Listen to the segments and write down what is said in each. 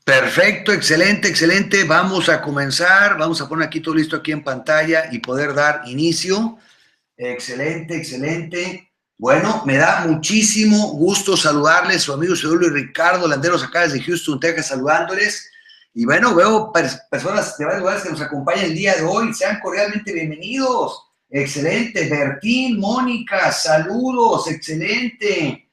Perfecto, excelente, excelente. Vamos a comenzar. Vamos a poner aquí todo listo aquí en pantalla y poder dar inicio. Excelente, excelente. Bueno, me da muchísimo gusto saludarles, su amigo Seúl y Ricardo Landeros acá desde Houston, Texas, saludándoles. Y bueno, veo personas de varios lugares que nos acompañan el día de hoy. Sean cordialmente bienvenidos. Excelente. Bertín, Mónica, saludos, excelente.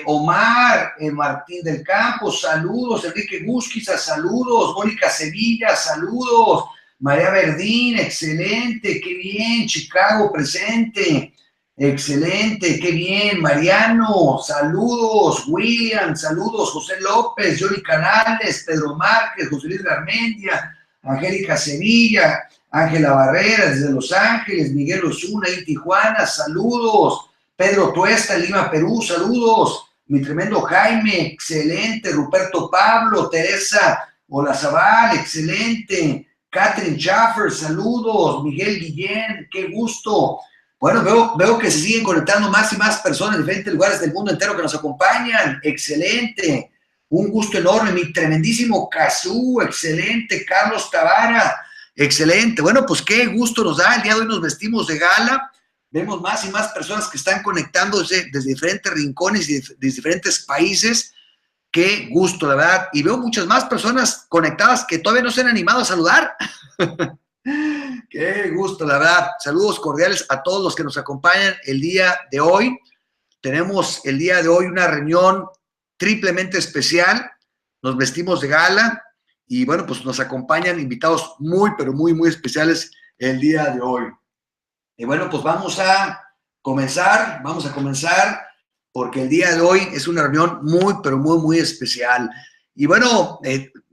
Omar, Martín del Campo, saludos. Enrique Gusquiza, saludos. Mónica Sevilla, saludos. María Verdín, excelente, qué bien. Chicago, presente. Excelente, qué bien. Mariano, saludos. William, saludos. José López, Yoli Canales, Pedro Márquez, José Luis Garmendia, Angélica Sevilla, Ángela Barrera desde Los Ángeles, Miguel Osuna y Tijuana, saludos. Pedro Tuesta, en Lima, Perú, saludos. Mi tremendo Jaime, excelente. Ruperto Pablo, Teresa Olazabal, excelente. Catherine Schaffer, saludos. Miguel Guillén, qué gusto. Bueno, veo que se siguen conectando más y más personas de diferentes lugares del mundo entero que nos acompañan. Excelente. Un gusto enorme. Mi tremendísimo Cazú, excelente. Carlos Tavara, excelente. Bueno, pues qué gusto nos da. El día de hoy nos vestimos de gala. Vemos más y más personas que están conectándose desde diferentes rincones y de diferentes países. Qué gusto, la verdad. Y veo muchas más personas conectadas que todavía no se han animado a saludar. Qué gusto, la verdad. Saludos cordiales a todos los que nos acompañan el día de hoy. Tenemos el día de hoy una reunión triplemente especial. Nos vestimos de gala y bueno, pues nos acompañan invitados muy, pero muy, muy especiales el día de hoy. Y bueno, pues vamos a comenzar porque el día de hoy es una reunión muy, pero muy, muy especial. Y bueno,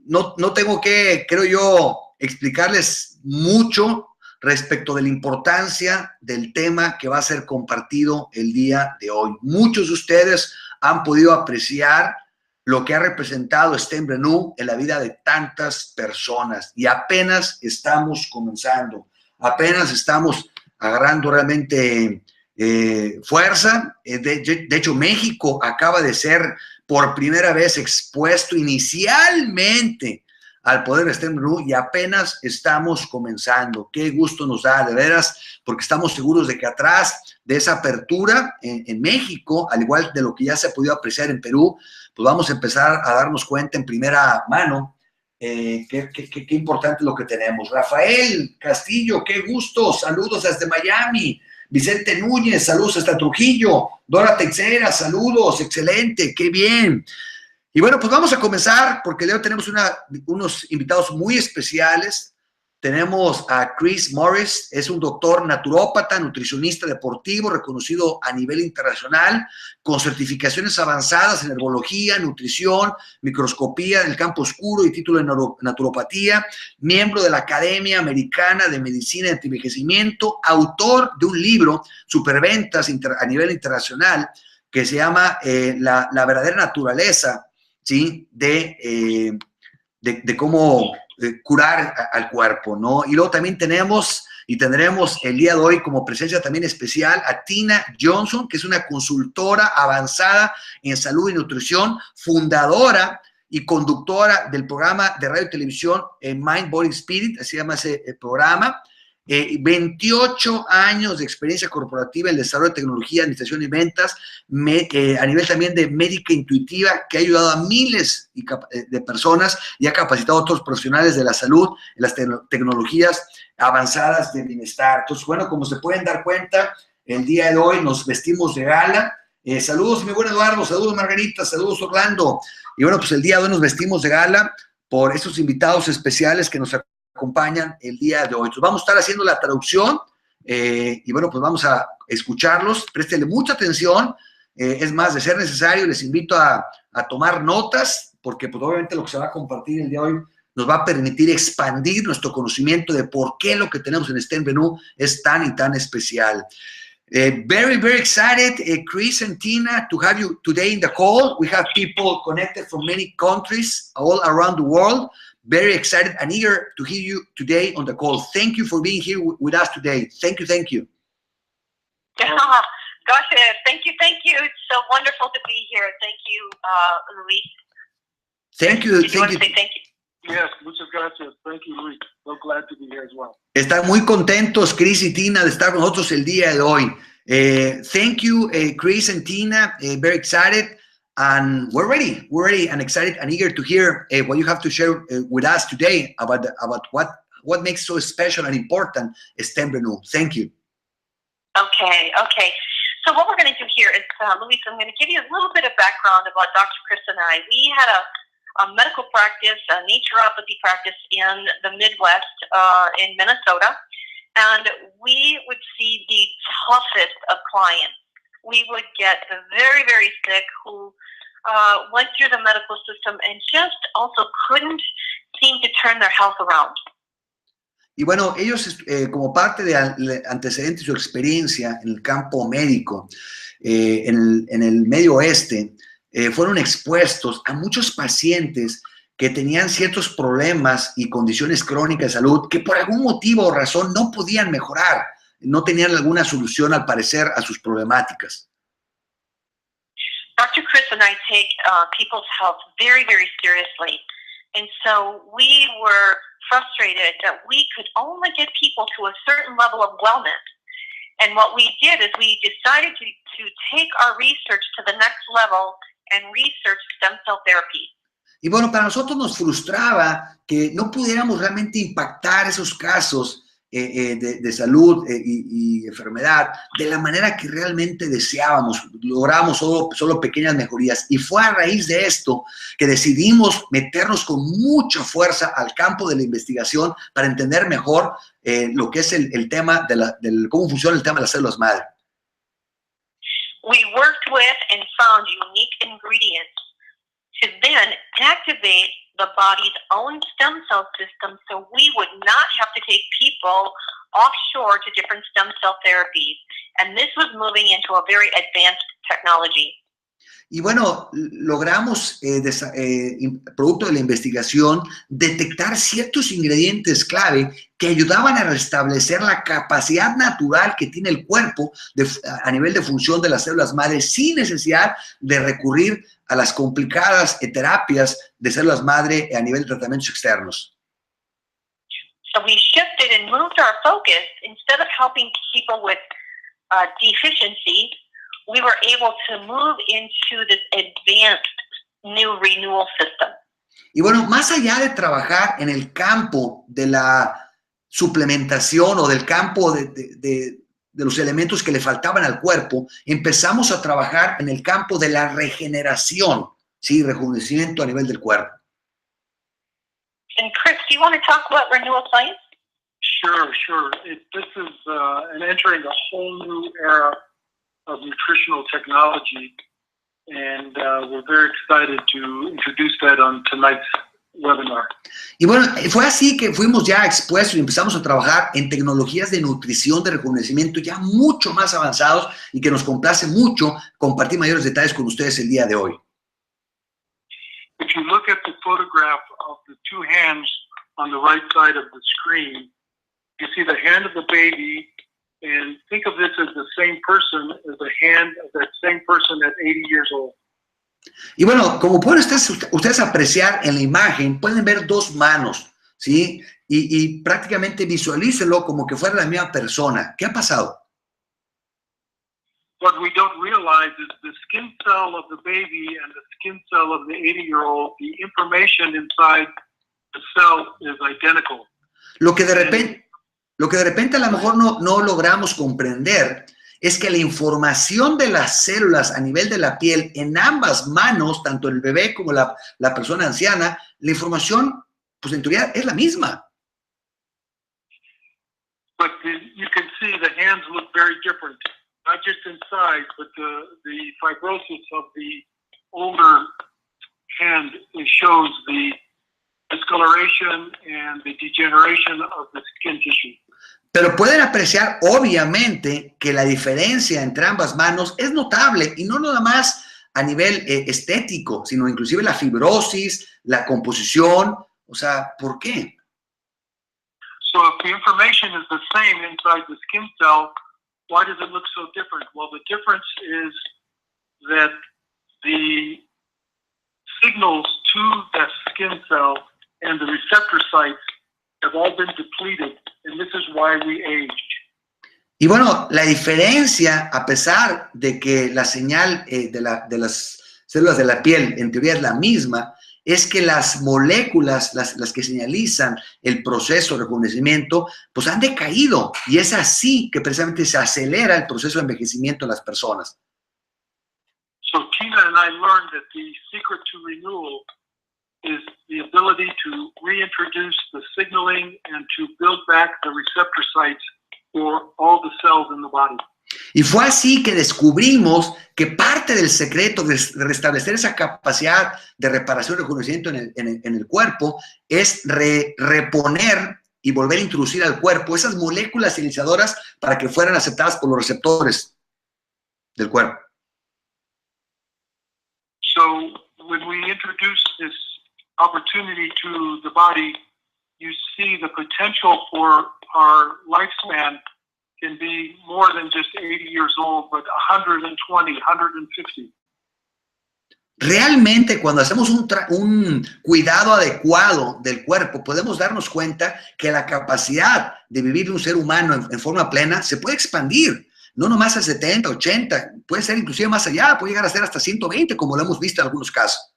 no tengo que, creo yo, explicarles mucho respecto de la importancia del tema que va a ser compartido el día de hoy. Muchos de ustedes han podido apreciar lo que ha representado StemRenu en la vida de tantas personas y apenas estamos comenzando, apenas estamos agarrando realmente fuerza. De hecho, México acaba de ser por primera vez expuesto inicialmente al poder de StemRenu y apenas estamos comenzando. Qué gusto nos da, de veras, porque estamos seguros de que atrás de esa apertura en México, al igual de lo que ya se ha podido apreciar en Perú, pues vamos a empezar a darnos cuenta en primera mano qué importante lo que tenemos. Rafael Castillo, qué gusto, saludos desde Miami. Vicente Núñez, saludos hasta Trujillo. Dora Teixeira, saludos, excelente, qué bien. Y bueno, pues vamos a comenzar porque hoy tenemos unos invitados muy especiales. Tenemos a Chris Morris, es un doctor naturópata, nutricionista deportivo, reconocido a nivel internacional, con certificaciones avanzadas en herbología, nutrición, microscopía en el campo oscuro y título en naturopatía, miembro de la Academia Americana de Medicina y Antienvejecimiento, autor de un libro, superventas a nivel internacional, que se llama la verdadera naturaleza, ¿sí? de cómo curar al cuerpo, ¿no? Y luego también tendremos el día de hoy como presencia también especial a Tina Johnson, que es una consultora avanzada en salud y nutrición, fundadora y conductora del programa de radio y televisión Mind, Body, Spirit, así se llama ese programa. 28 años de experiencia corporativa en el desarrollo de tecnología, administración y ventas, a nivel también de médica intuitiva, que ha ayudado a miles de personas y ha capacitado a otros profesionales de la salud en las tecnologías avanzadas de bienestar. Entonces, bueno, como se pueden dar cuenta, el día de hoy nos vestimos de gala. Saludos, mi buen Eduardo, saludos, Margarita, saludos, Orlando. Y bueno, pues el día de hoy nos vestimos de gala por estos invitados especiales que nos acompañan el día de hoy. Entonces vamos a estar haciendo la traducción y bueno, pues vamos a escucharlos. Préstenle mucha atención. Es más, de ser necesario, les invito a tomar notas porque pues obviamente lo que se va a compartir el día de hoy nos va a permitir expandir nuestro conocimiento de por qué lo que tenemos en StemRenu es tan y tan especial. Very, very excited, Chris and Tina, to have you today in the call. We have people connected from many countries all around the world. Very excited and eager to hear you today on the call. Thank you for being here with us today. Thank you, thank you. Gosh, thank you. It's so wonderful to be here. Thank you, Luis. Thank you. Did you want to say thank you? Yes, muchas gracias. Thank you, Luis. So glad to be here as well. Están muy contentos Chris y Tina de estar con nosotros el día de hoy. Thank you, Chris and Tina. Very excited, and we're ready. We're ready and excited and eager to hear what you have to share with us today about what makes so special and important StemRenu. Thank you. Okay. So what we're going to do here is, Luis, I'm going to give you a little bit of background about Dr. Chris and I. We had a medical practice, a naturopathy practice in the Midwest, in Minnesota, and we would see the toughest of clients. We would get the very, very sick who went through the medical system and just also couldn't seem to turn their health around. Y bueno, ellos como parte de antecedentes de su experiencia en el campo médico, en el Medio Oeste, fueron expuestos a muchos pacientes que tenían ciertos problemas y condiciones crónicas de salud que por algún motivo o razón no podían mejorar, no tenían alguna solución al parecer a sus problemáticas. Dr. Chris and I take people's health very, very seriously. And so we were frustrated that we could only get people to a certain level of wellness. And what we did is we decided to take our research to the next level and research stem cell therapy. Y bueno, para nosotros nos frustraba que no pudiéramos realmente impactar esos casos de salud y enfermedad de la manera que realmente deseábamos. Logramos solo pequeñas mejorías. Y fue a raíz de esto que decidimos meternos con mucha fuerza al campo de la investigación para entender mejor lo que es el tema cómo funciona el tema de las células madre. We worked with and found unique ingredients to then activate the body's own stem cell system so we would not have to take people offshore to different stem cell therapies. And this was moving into a very advanced technology. Y bueno, logramos, producto de la investigación, detectar ciertos ingredientes clave que ayudaban a restablecer la capacidad natural que tiene el cuerpo a nivel de función de las células madre sin necesidad de recurrir a las complicadas terapias de células madre a nivel de tratamientos externos. So we shifted and moved our focus. Instead of helping people with deficiency, we were able to move into this advanced new renewal system. Y bueno, más allá de trabajar en el campo de la suplementación o del campo de los elementos que le faltaban al cuerpo, empezamos a trabajar en el campo de la regeneración, ¿sí? Rejuvenecimiento a nivel del cuerpo. And Chris, do you want to talk about renewal science? Sure. This is entering a whole new era of nutritional technology, and we're very excited to introduce that on tonight's webinar. Y bueno, fue así que fuimos ya expuestos y empezamos a trabajar en tecnologías de nutrición, de rejuvenecimiento ya mucho más avanzados y que nos complace mucho compartir mayores detalles con ustedes el día de hoy. If you look at the photograph of the two hands on the right side of the screen, you see the hand of the baby, and think of this as the same person, as the hand of that same person at 80 years old. Y bueno, como pueden ustedes apreciar en la imagen, pueden ver dos manos, ¿sí? Y prácticamente visualícenlo como que fuera la misma persona. ¿Qué ha pasado? What we don't realize is the skin cell of the baby and the skin cell of the 80-year-old, the information inside the cell is identical. Lo que de repente a lo mejor no logramos comprender es que la información de las células a nivel de la piel en ambas manos, tanto el bebé como la persona anciana, la información, pues en teoría es la misma. But you can see the hands look very different, not just inside, but the fibrosis of the older hand shows the discoloration and the degeneration of the skin tissue. Pero pueden apreciar, obviamente, que la diferencia entre ambas manos es notable y no nada más a nivel estético, sino inclusive la fibrosis, la composición. O sea, ¿por qué? So if the information is the same inside the skin cell, why does it look so different? Well, the difference is that the signals to that skin cell and the receptor sites have all been depleted, and this is why we age. Y bueno, la diferencia, a pesar de que la señal de las células de la piel en teoría es la misma, es que las moléculas, las que señalizan el proceso de rejuvenecimiento, pues han decaído. Y es así que precisamente se acelera el proceso de envejecimiento en las personas. So Tina and I learned that the secret to renewal is the ability to reintroduce the signaling and to build back the receptor sites for all the cells in the body. Y fue así que descubrimos que parte del secreto de restablecer esa capacidad de reparación y rejuvenecimiento en el cuerpo es reponer y volver a introducir al cuerpo esas moléculas señalizadoras para que fueran aceptadas por los receptores del cuerpo. So when we introduce this opportunity to the body, you see the potential for our lifespan can be more than just 80 years old, but 120, 150. Realmente, cuando hacemos un cuidado adecuado del cuerpo, podemos darnos cuenta que la capacidad de vivir de un ser humano en forma plena se puede expandir, no nomás a 70, 80, puede ser inclusive más allá, puede llegar a ser hasta 120, como lo hemos visto en algunos casos.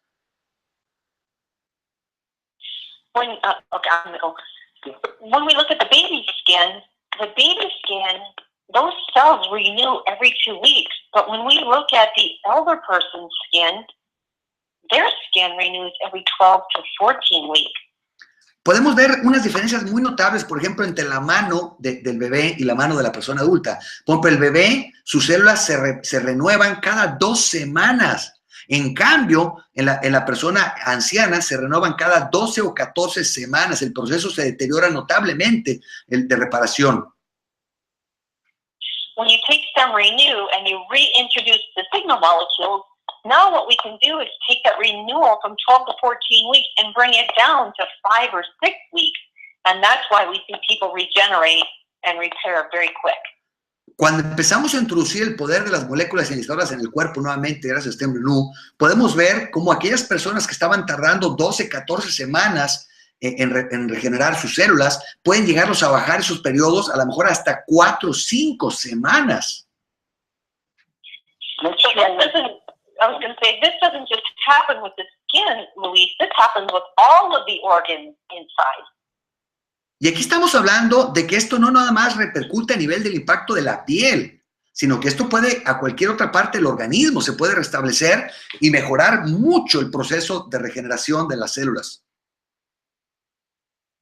When we look at the baby skin, those cells renew every 2 weeks. But when we look at the elder person's skin, their skin renews every 12 to 14 weeks. Podemos ver unas diferencias muy notables, por ejemplo, entre la mano del bebé y la mano de la persona adulta. Por ejemplo, el bebé, sus células se renuevan cada 2 semanas. En cambio, en la persona anciana se renuevan cada 12 o 14 semanas. El proceso se deteriora notablemente de reparación. When you take StemRenu and you reintroduce the signal molecules, now what we can do is take that renewal from 12 to 14 weeks and bring it down to 5 or 6 weeks. And that's why we see people regenerate and repair very quick. Cuando empezamos a introducir el poder de las moléculas señalizadoras en el cuerpo nuevamente, gracias a StemRenu, podemos ver cómo aquellas personas que estaban tardando 12, 14 semanas en regenerar sus células, pueden llegarlos a bajar esos periodos a lo mejor hasta 4 o 5 semanas. So I was going to say, this doesn't just happen with the skin, Luis. This happens with all of the organs inside. Y aquí estamos hablando de que esto no nada más repercute a nivel del impacto de la piel, sino que esto puede a cualquier otra parte del organismo, se puede restablecer y mejorar mucho el proceso de regeneración de las células.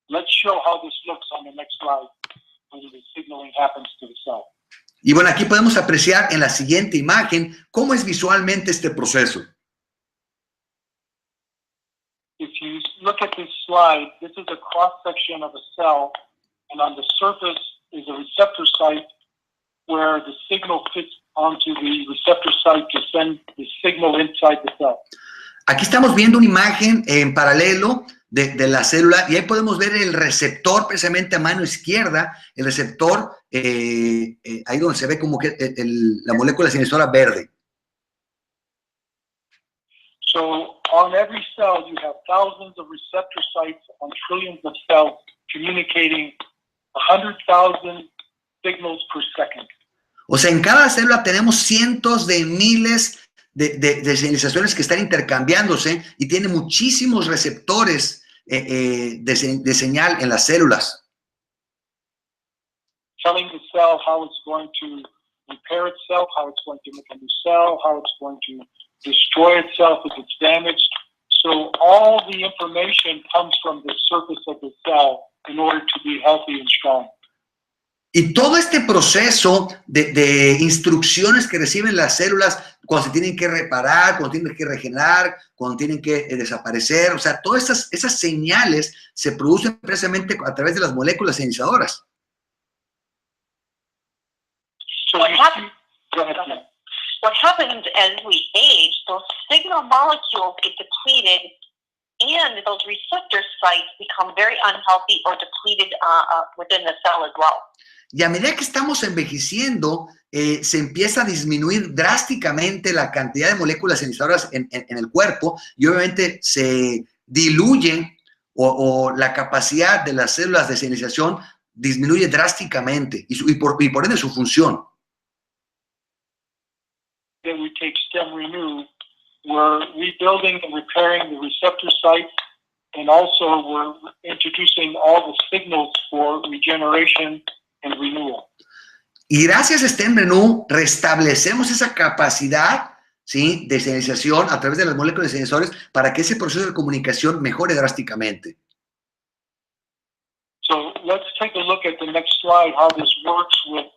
Let's show how this looks on the next slide when the signaling happens to the cell. Y bueno, aquí podemos apreciar en la siguiente imagen cómo es visualmente este proceso. If you look at this slide, this is a cross-section of a cell, and on the surface is a receptor site where the signal fits onto the receptor site to send the signal inside the cell. Aquí estamos viendo una imagen en paralelo de la célula y ahí podemos ver el receptor precisamente a mano izquierda, el receptor ahí donde se ve como que la molécula señalizadora verde. So on every cell you have thousands of receptor sites on trillions of cells communicating 100,000 signals per second. O sea, en cada célula tenemos cientos de miles de señalizaciones que están intercambiándose y tiene muchísimos receptores de señal en las células. Telling the cell how it's going to repair itself, how it's going to make a new cell, how it's going to destroy itself if it's damaged. So all the information comes from the surface of the cell in order to be healthy and strong. Y todo este proceso de instrucciones que reciben las células cuando se tienen que reparar, cuando tienen que regenerar, cuando tienen que desaparecer, o sea, todas esas señales se producen precisamente a través de las moléculas señalizadoras. So What happens as we age, those signal molecules get depleted and those receptor sites become very unhealthy or depleted within the cell as well. Y a medida que estamos envejeciendo, se empieza a disminuir drásticamente la cantidad de moléculas señalizadoras en el cuerpo y obviamente se diluye o la capacidad de las células de señalización disminuye drásticamente y por ende su función. Then we take StemRenu, we're rebuilding and repairing the receptor sites, and also we're introducing all the signals for regeneration and renewal. Y gracias a StemRenu restablecemos esa capacidad, ¿sí?, de señalización a través de las moléculas de señalizadores para que ese proceso de comunicación mejore drásticamente. So let's take a look at the next slide, how this works with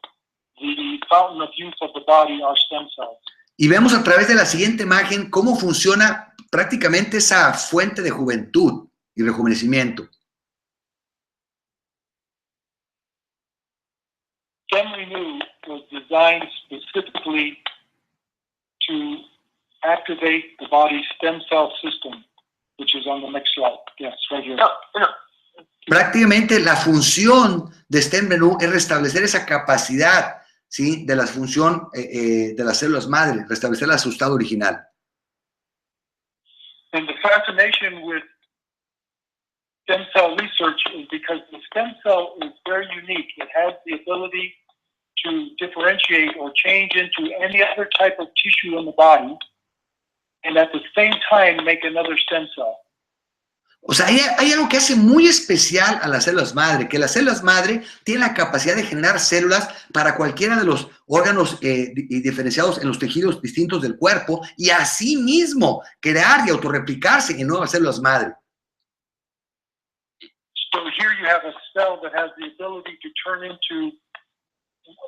the fountain of youth of the body, our stem cells. Y vemos a través de la siguiente imagen cómo funciona prácticamente esa fuente de juventud y rejuvenecimiento. StemRenu was designed specifically to activate the body's stem cell system, which is on the next slide. Yes, right here. Prácticamente la función de StemRenu es restablecer esa capacidad, ¿sí?, de la función de las células madre, restablecerla a su estado original. And the fascination with stem cell research is because the stem cell is very unique. It has the ability to differentiate or change into any other type of tissue in the body and at the same time make another stem cell. O sea, hay algo que hace muy especial a las células madre, que las células madre tienen la capacidad de generar células para cualquiera de los órganos diferenciados en los tejidos distintos del cuerpo y así mismo crear y autorreplicarse en nuevas células madre. So here you have a cell that has the ability to turn into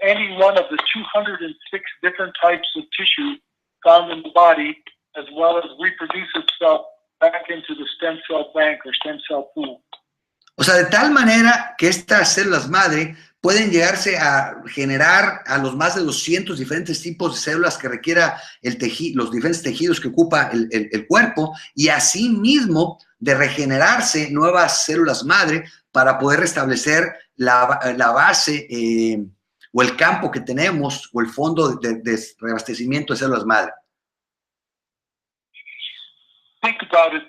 any one of the 206 different types of tissue found in the body, as well as reproduce itself back into the stem cell bank or stem cell pool. O sea, de tal manera que estas células madre pueden llegarse a generar a los más de 200 diferentes tipos de células que requiera los diferentes tejidos que ocupa el cuerpo y asimismo de regenerarse nuevas células madre para poder restablecer la base o el campo que tenemos o el fondo de reabastecimiento de células madre. Think about it,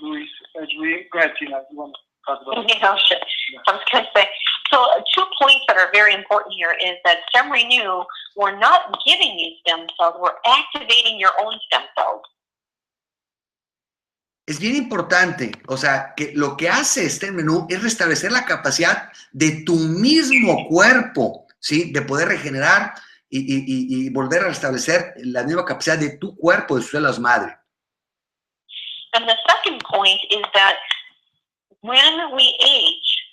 Luis, as we, go ahead, Tina, you want to talk about it? Yeah, sure. I was going to say, so 2 points that are very important here is that StemRenu, we're not giving you stem cells, we're activating your own stem cells. Es bien importante, o sea, que lo que hace StemRenu es restablecer la capacidad de tu mismo cuerpo, ¿sí?, de poder regenerar y volver a restablecer la misma capacidad de tu cuerpo, de sus células madre. And the second point is that when we age,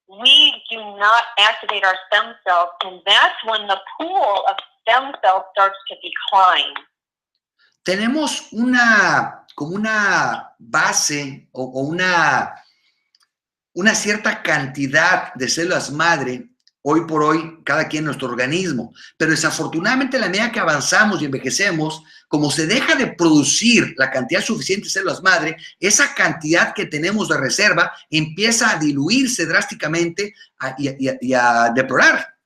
we do not activate our stem cells, and that's when the pool of stem cells starts to decline. Tenemos como una base o una cierta cantidad de células madre hoy por hoy, cada quien en nuestro organismo. Pero desafortunadamente, a la medida que avanzamos y envejecemos, como se deja de producir la cantidad suficiente de células madre, esa cantidad que tenemos de reserva empieza a diluirse drásticamente y a deplorar.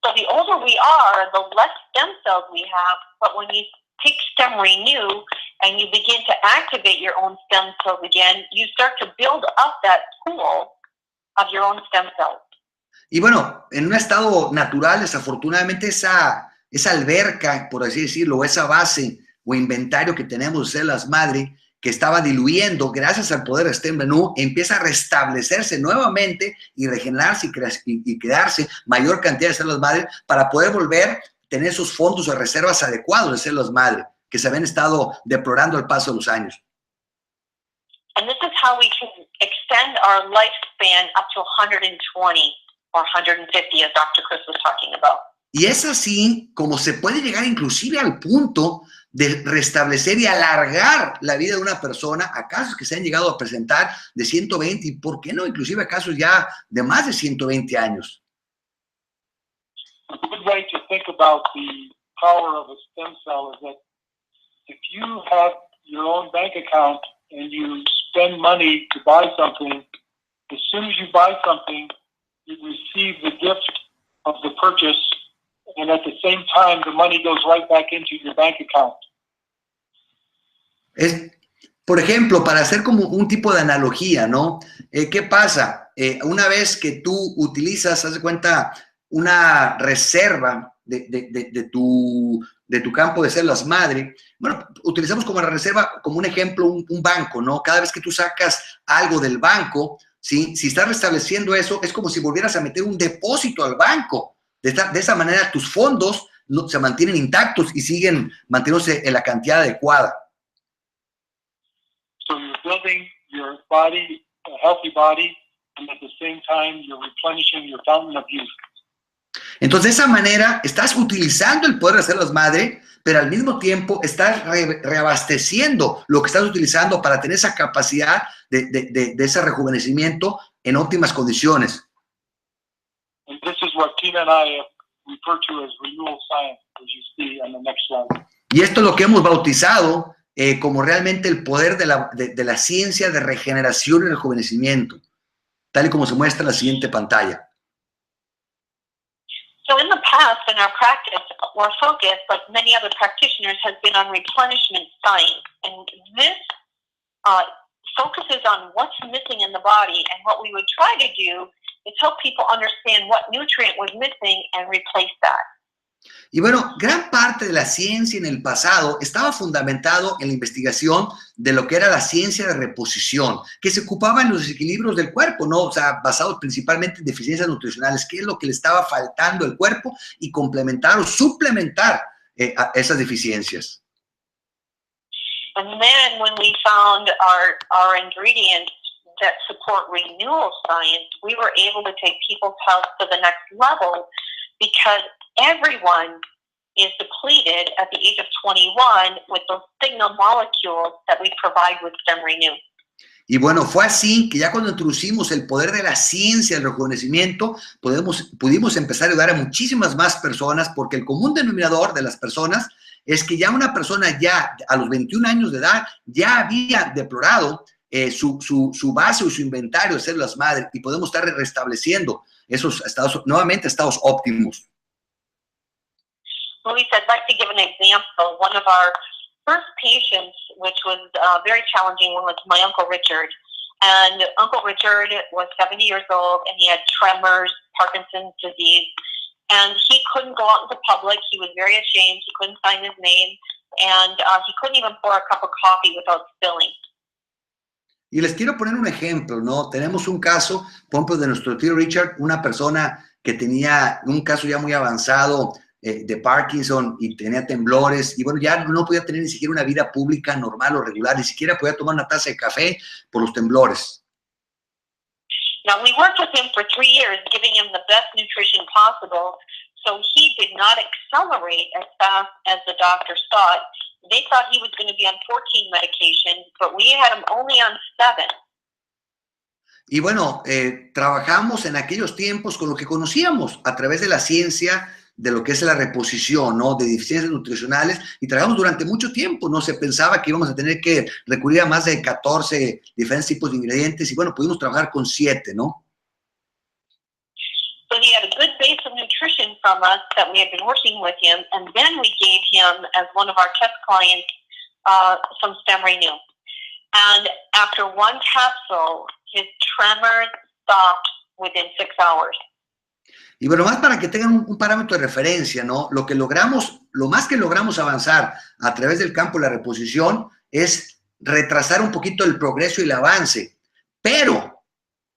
So the older we are, the less stem cells we have, but when you take StemRenu and you begin to activate your own stem cells again, you start to build up that pool of your own stem cells. Y bueno, en un estado natural, desafortunadamente, esa alberca, por así decirlo, o esa base o inventario que tenemos de células madre que estaba diluyendo, gracias al poder de StemRenu, empieza a restablecerse nuevamente y regenerarse y crearse mayor cantidad de células madre para poder volver a tener esos fondos de reservas adecuados de células madre que se habían estado deplorando al paso de los años. And this is how we can extend our lifespan up to 120 or 150, as Dr. Chris was talking about. Y es así como se puede llegar inclusive al punto de restablecer y alargar la vida de una persona a casos que se han llegado a presentar de 120 y, ¿por qué no?, inclusive a casos ya de más de 120 años. A good way to think about the power of a stem cell is that if you have your own bank account and you spend money to buy something, as soon as you buy something, you receive the gift of the purchase, and at the same time, the money goes right back into your bank account. Por ejemplo, para hacer como un tipo de analogía, ¿no? ¿Qué pasa? Una vez que tú utilizas, haz de cuenta, una reserva de tu campo de células madre, bueno, utilizamos como reserva, como un ejemplo, un banco, ¿no? Cada vez que tú sacas algo del banco, ¿sí? Si estás restableciendo eso, es como si volvieras a meter un depósito al banco. De esa manera, tus fondos se mantienen intactos y siguen manteniéndose en la cantidad adecuada. So you're building your body, a healthy body, and at the same time, you're replenishing your fountain of youth. Entonces, de esa manera, estás utilizando el poder de células madre, pero al mismo tiempo estás reabasteciendo lo que estás utilizando para tener esa capacidad de ese rejuvenecimiento en óptimas condiciones. And this is what Tina and I refer to as renewal science, as you see on the next slide. Y esto es lo que hemos bautizado como realmente el poder de la ciencia de regeneración y rejuvenecimiento, tal y como se muestra en la siguiente pantalla. So in the past, in our practice, our focus, like many other practitioners, has been on replenishment science. And this focuses on what's missing in the body. And what we would try to do is help people understand what nutrient was missing and replace that. Y bueno, gran parte de la ciencia en el pasado estaba fundamentado en la investigación de lo que era la ciencia de reposición, que se ocupaba en los desequilibrios del cuerpo, ¿no? O sea, basados principalmente en deficiencias nutricionales, qué es lo que le estaba faltando al cuerpo y complementar o suplementar a esas deficiencias. And then when we found our ingredients that support renewal science, we were able to take people's health to the next level because everyone is depleted at the age of 21 with those signal molecules that we provide with StemRenu. Y bueno, fue así que ya cuando introducimos el poder de la ciencia del rejuvenecimiento, pudimos empezar a ayudar a muchísimas más personas, porque el común denominador de las personas es que ya una persona ya a los 21 años de edad ya había deplorado su base o su inventario de células madre, y podemos estar restableciendo esos estados óptimos. Luis, I'd like to give an example. One of our first patients, which was a very challenging one, was my Uncle Richard. And Uncle Richard was 70 years old, and he had tremors, Parkinson's disease, and he couldn't go out into public. He was very ashamed. He couldn't sign his name, and he couldn't even pour a cup of coffee without spilling. Y les quiero poner un ejemplo, ¿no? Tenemos un caso, por ejemplo, de nuestro tío Richard, una persona que tenía un caso ya muy avanzado de Parkinson y tenía temblores, y bueno, ya no podía tener ni siquiera una vida pública normal o regular, ni siquiera podía tomar una taza de café por los temblores. Now, we worked with him for 3 years, giving him the best nutrition possible, so he did not accelerate as fast as the doctors thought. They thought he was going to be on 14 medications, but we had him only on 7. Y bueno, trabajamos en aquellos tiempos con lo que conocíamos a través de la ciencia de lo que es la reposición, ¿no? De deficiencias nutricionales, y trabajamos durante mucho tiempo, ¿no? Se pensaba que íbamos a tener que recurrir a más de 14 diferentes tipos de ingredientes, y bueno, pudimos trabajar con 7, ¿no? So he had a good base of nutrition from us that we had been working with him, and then we gave him, as one of our test clients, some StemRenu. And after one capsule, his tremors stopped within 6 hours. Y bueno, más para que tengan un parámetro de referencia, ¿no? Lo más que logramos avanzar a través del campo de la reposición es retrasar un poquito el progreso y el avance. Pero,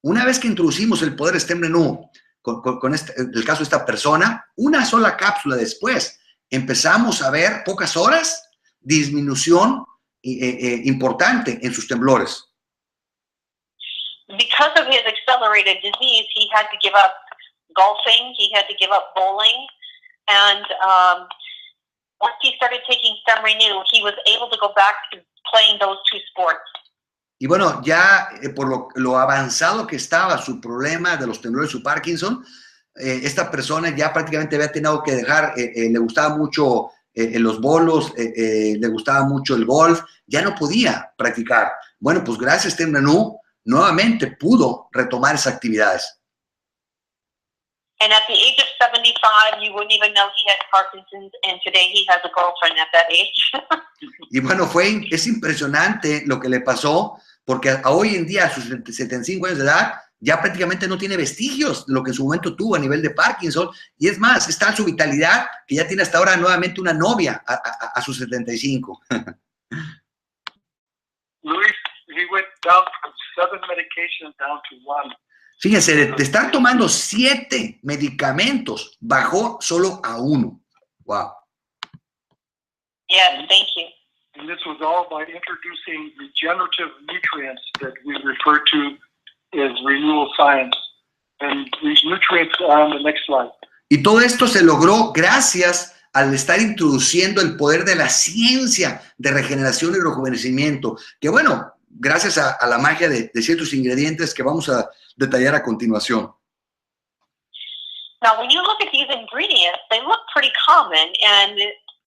una vez que introducimos el poder StemRenu, con el caso de esta persona, una sola cápsula después, empezamos a ver, pocas horas, disminución importante en sus temblores. Because of his accelerated disease, he had to give up golfing, he had to give up bowling, and once he started taking StemRenu, he was able to go back to playing those 2 sports. Y bueno, ya por lo avanzado que estaba su problema de los temblores, su Parkinson, esta persona ya prácticamente había tenido que dejar, le gustaba mucho los bolos, le gustaba mucho el golf, ya no podía practicar. Bueno, pues gracias a StemRenu, nuevamente pudo retomar esas actividades. And at the age of 75, you wouldn't even know he had Parkinson's, and today he has a girlfriend at that age. Y bueno, es impresionante lo que le pasó, porque a hoy en día, a sus 75 años de edad, ya prácticamente no tiene vestigios de lo que en su momento tuvo a nivel de Parkinson, y es más, está en su vitalidad, que ya tiene hasta ahora nuevamente una novia a sus 75. Luis, he went down from 7 medications down to 1. Fíjense, de estar tomando 7 medicamentos, bajó solo a 1. Wow. Yes, thank you. And this was all by introducing regenerative nutrients that we refer to as renewal science. And these nutrients are on the next slide. Y todo esto se logró gracias al estar introduciendo el poder de la ciencia de regeneración y rejuvenecimiento, que bueno, gracias a la magia de ciertos ingredientes que vamos a detallar a continuación. Now, when you look at these ingredients, they look pretty common, and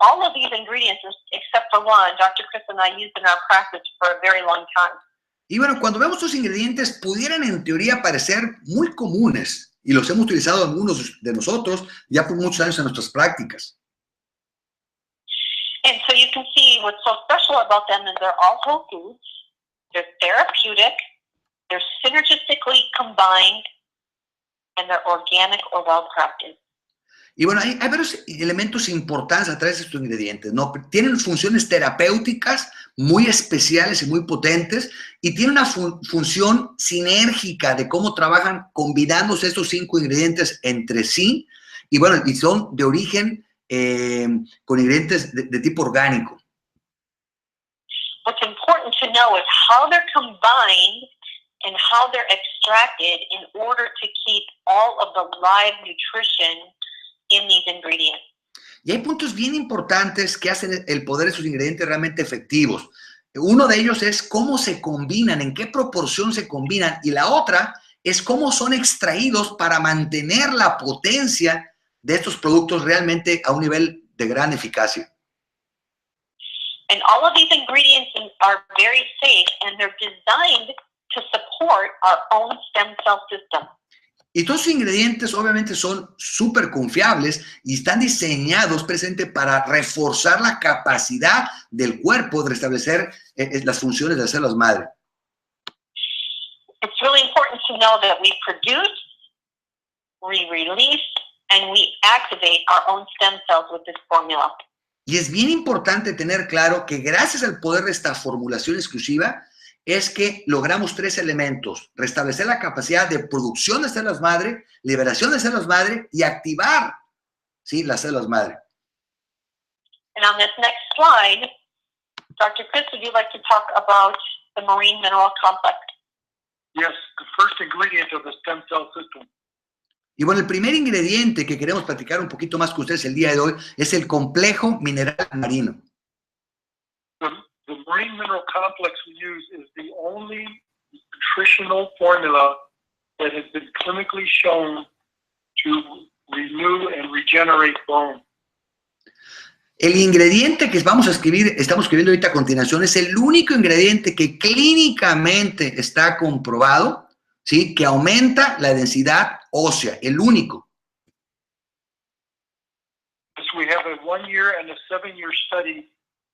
all of these ingredients, except for one, Dr. Chris and I used in our practice for a very long time. Y bueno, cuando vemos estos ingredientes, pudieran en teoría parecer muy comunes, y los hemos utilizado algunos de nosotros ya por muchos años en nuestras prácticas. And so you can see what's so special about them is they're all whole foods, they're therapeutic, they're synergistically combined, and they're organic or well-crafted. Y bueno, hay varios elementos importantes a través de estos ingredientes, ¿no? Tienen funciones terapéuticas muy especiales y muy potentes, y tienen una función sinérgica de cómo trabajan combinándose estos 5 ingredientes entre sí, y bueno, y son de origen con ingredientes de tipo orgánico. What's important to know is how they're combined and how they're extracted in order to keep all of the live nutrition in these ingredients. Y hay puntos bien importantes que hacen el poder de esos ingredientes realmente efectivos. Uno de ellos es cómo se combinan, en qué proporción se combinan, y la otra es cómo son extraídos para mantener la potencia de estos productos realmente a un nivel de gran eficacia. And all of these ingredients are very safe, and they're designed to support our own stem cell system. Y todos los ingredientes obviamente son súper confiables y están diseñados precisamente para reforzar la capacidad del cuerpo de restablecer las funciones de las células madre. It's really important to know that we produce, we release, and we activate our own stem cells with this formula. Y es bien importante tener claro que gracias al poder de esta formulación exclusiva es que logramos 3 elementos: restablecer la capacidad de producción de células madre, liberación de células madre y activar, ¿sí?, las células madre. And on this next slide, Dr. Chris, would you like to talk about the marine mineral complex? Yes, the first ingredient of the stem cell system. Y bueno, el primer ingrediente que queremos platicar un poquito más con ustedes el día de hoy es el complejo mineral marino. The marine mineral complex we use is the only nutritional formula that has been clinically shown to renew and regenerate bone. El ingrediente que estamos escribiendo ahorita a continuación, es el único ingrediente que clínicamente está comprobado, ¿sí?, que aumenta la densidad ósea, el único. So we have a 1-year and a 7-year study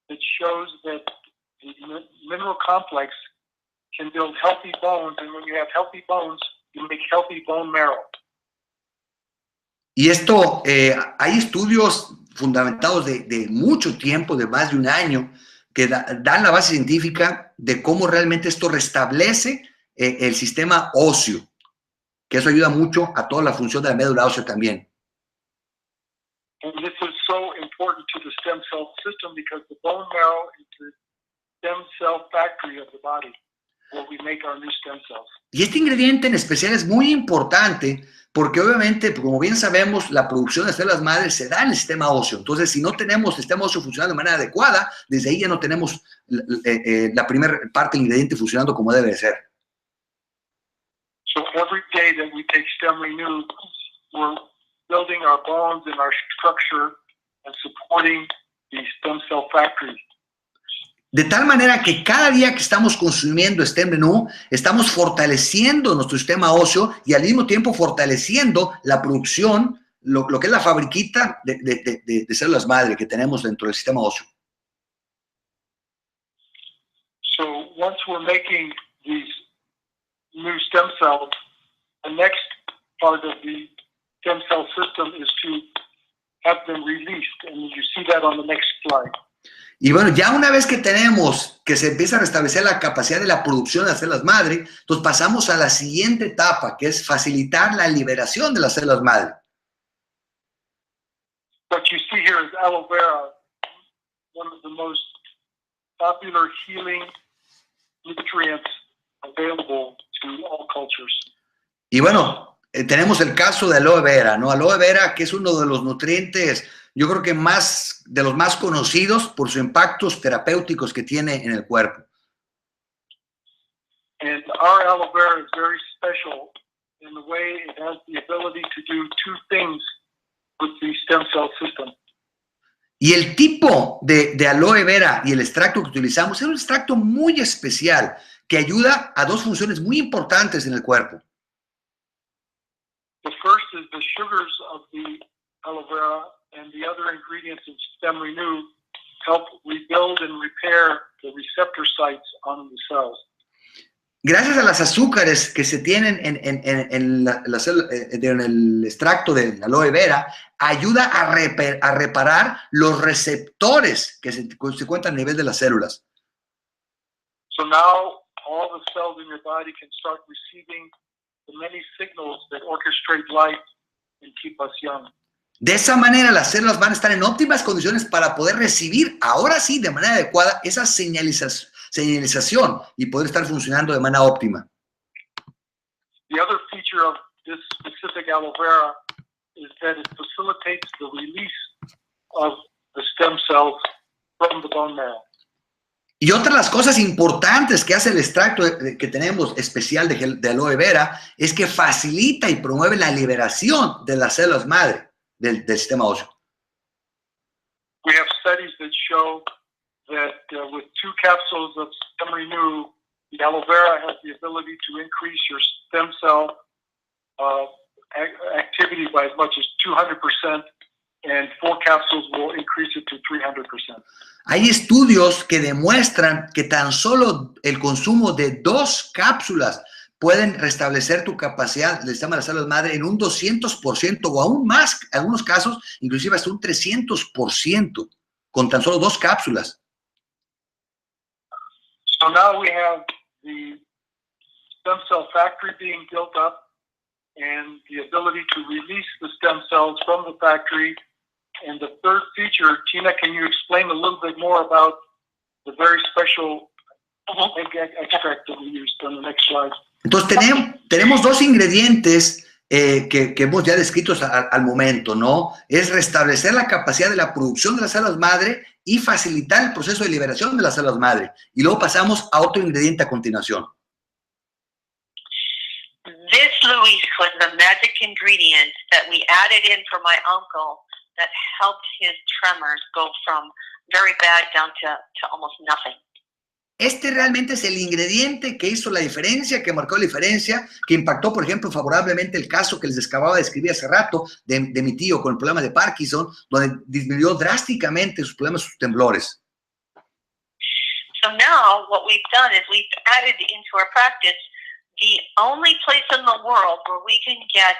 that shows that the mineral complex can build healthy bones, and when you have healthy bones, you make healthy bone marrow. Y esto, hay estudios fundamentados de mucho tiempo, de más de 1 año, que dan la base científica de cómo realmente esto restablece el sistema óseo, que eso ayuda mucho a toda la función de la médula ósea también. And this is so important to the stem cell system because the bone marrow is the stem cell factory of the body, where we make our new stem cells. Y este ingrediente en especial es muy importante porque obviamente, como bien sabemos, la producción de células madres se da en el sistema óseo. Entonces, si no tenemos el sistema óseo funcionando de manera adecuada, desde ahí ya no tenemos la primera parte del ingrediente funcionando como debe de ser. So every day that we take StemRenu, we're building our bones and our structure and supporting the stem cell factory. De tal manera que cada día que estamos consumiendo StemRenu, estamos fortaleciendo nuestro sistema óseo y al mismo tiempo fortaleciendo la producción, lo que es la fabriquita de células madre que tenemos dentro del sistema óseo. So once we're making these new stem cells, the next part of the stem cell system is to have them released, and you see that on the next slide. Y bueno, ya una vez que tenemos que se empieza a restablecer la capacidad de la producción de las células madre, entonces pasamos a la siguiente etapa, que es facilitar la liberación de las células madre. What you see here is aloe vera, one of the most popular healing nutrients available to all cultures. Y bueno, tenemos el caso de aloe vera, ¿no? Aloe vera, que es uno de los nutrientes, yo creo que de los más conocidos por sus impactos terapéuticos que tiene en el cuerpo. And our aloe vera is very special in the way it has the ability to do two things with the stem cell system. Y el tipo de aloe vera y el extracto que utilizamos es un extracto muy especial que ayuda a dos funciones muy importantes en el cuerpo. The first is the sugars of the aloe vera, and the other ingredients of StemRenu help rebuild and repair the receptor sites on the cells. Gracias a las azúcares que se tienen en el extracto de aloe vera, ayuda a reparar los receptores que se encuentran a nivel de las células. So now all the cells in your body can start receiving the many signals that orchestrate life and keep us young. De esa manera las células van a estar en óptimas condiciones para poder recibir, ahora sí, de manera adecuada, esa señalización y poder estar funcionando de manera óptima. The other feature of this specific aloe vera is that it facilitates the release of the stem cells from the bone marrow. Y otra de las cosas importantes que hace el extracto que tenemos especial de aloe vera es que facilita y promueve la liberación de las células madre del sistema óseo. We have studies that show that with 2 capsules of StemRenu, the aloe vera has the ability to increase your stem cell activity by as much as 200%, and 4 capsules will increase it to 300%. Hay estudios que demuestran que tan solo el consumo de 2 cápsulas pueden restablecer tu capacidad del sistema de las células madre en un 200% o aún más, en algunos casos, inclusive hasta un 300%, con tan solo 2 cápsulas. So now we have the stem cell factory being built up and the ability to release the stem cells from the factory. And the third feature, Tina, can you explain a little bit more about the very special extract that we used on the next slide? Entonces tenemos 2 ingredientes que hemos ya descritos al momento, ¿no? Es restablecer la capacidad de la producción de las células madre y facilitar el proceso de liberación de las células madre. Y luego pasamos a otro ingrediente a continuación. This, Luis, was the magic ingredient that we added in for my uncle that helped his tremors go from very bad down to almost nothing. Este realmente es el ingrediente que hizo la diferencia, que marcó la diferencia, que impactó, por ejemplo, favorablemente el caso que les acababa de escribir hace rato de mi tío con el problema de Parkinson, donde disminuyó drásticamente sus problemas, sus temblores. So now what we've done is we've added into our practice the only place in the world where we can get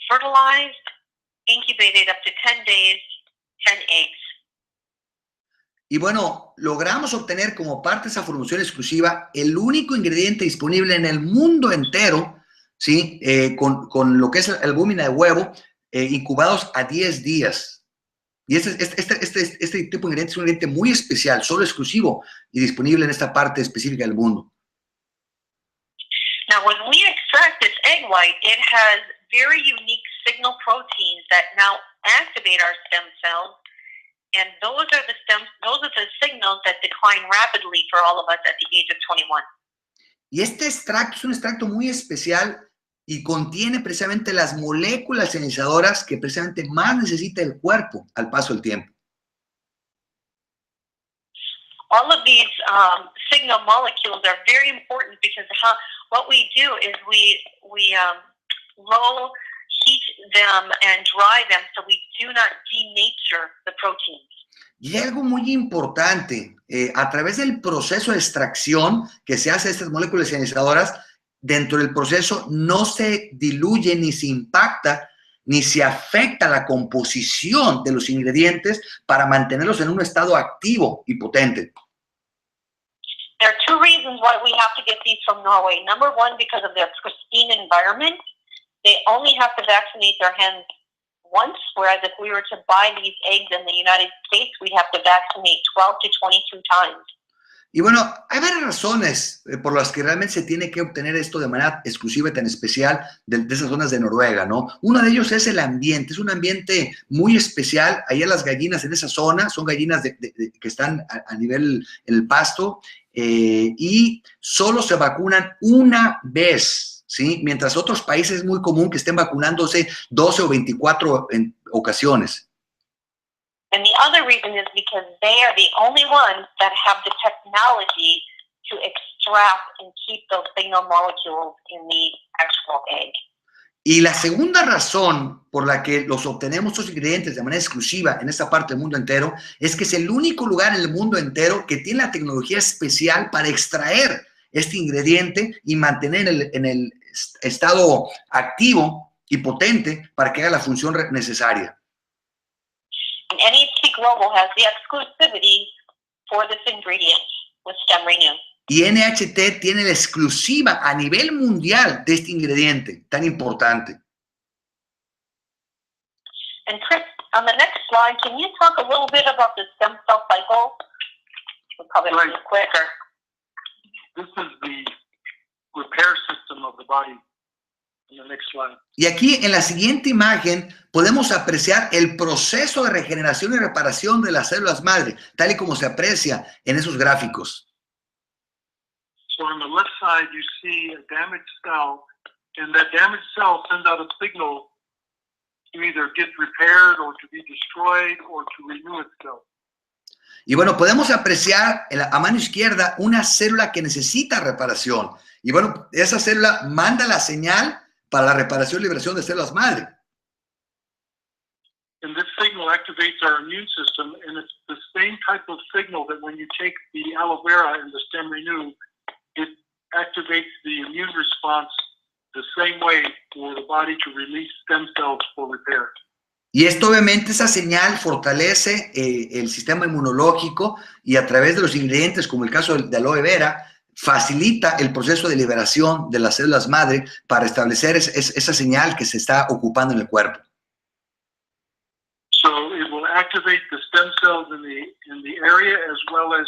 fertilized, incubated up to 10 days, 10 eggs. Y bueno, logramos obtener como parte de esa formulación exclusiva el único ingrediente disponible en el mundo entero, ¿sí? Con lo que es el albúmina de huevo, incubados a 10 días. Y este tipo de ingrediente es un ingrediente muy especial, solo exclusivo y disponible en esta parte específica del mundo. Now, when we extract this egg white, it has very unique signal proteins that now activate our stem cells. And those are the signals that decline rapidly for all of us at the age of 21. Y este extracto es un extracto muy especial y contiene precisamente las moléculas señalizadoras que precisamente más necesita el cuerpo al paso del tiempo. all of these signal molecules are very important because what we do is we low heat them and dry them so we do not denature the proteins. Y algo muy importante, a través del proceso de extracción que se hace de estas moléculas señalizadoras, dentro del proceso no se diluye ni se impacta ni se afecta la composición de los ingredientes para mantenerlos en un estado activo y potente. There are two reasons why we have to get these from Norway. Number one, because of their pristine environment. They only have to vaccinate their hens once, whereas if we were to buy these eggs in the United States, we'd have to vaccinate 12 to 22 times. Y bueno, hay varias razones por las que realmente se tiene que obtener esto de manera exclusiva y tan especial de esas zonas de Noruega, ¿no? Uno de ellos es el ambiente, es un ambiente muy especial. Allá las gallinas en esa zona son gallinas que están a nivel en el pasto y solo se vacunan una vez, ¿sí? Mientras otros países es muy común que estén vacunándose 12 o 24 en ocasiones. And the other reason is because they are the only ones that have the technology to extract and keep those signal molecules in the actual egg. Y la segunda razón por la que los obtenemos estos ingredientes de manera exclusiva en esta parte del mundo entero es que es el único lugar en el mundo entero que tiene la tecnología especial para extraer este ingrediente y mantener en el estado activo y potente para que haga la función necesaria. And NHT Global has the exclusivity for this ingredient with StemRenu. Y NHT tiene la exclusiva a nivel mundial de este ingrediente tan importante. And Chris, on the next slide, can you talk a little bit about the stem cell cycle? We'll probably a little quicker. This is the repair system of the body. In the next slide. Y aquí en la siguiente imagen podemos apreciar el proceso de regeneración y reparación de las células madre, tal y como se aprecia en esos gráficos. So on the left side, you see a damaged cell, and that damaged cell sends out a signal to either get repaired or to be destroyed or to renew itself. Y bueno, podemos apreciar a mano izquierda una célula que necesita reparación. Y bueno, esa célula manda la señal para la reparación y liberación de células madre. And this signal activates our immune system, and it's the same type of signal that when you take the aloe vera and the StemRenu, it activates the immune response the same way for the body to release stem cells for repair. Y esto obviamente, esa señal fortalece el sistema inmunológico y a través de los ingredientes, como el caso de aloe vera, facilita el proceso de liberación de las células madre para establecer esa señal que se está ocupando en el cuerpo. So it will activate the stem cells in the area as well as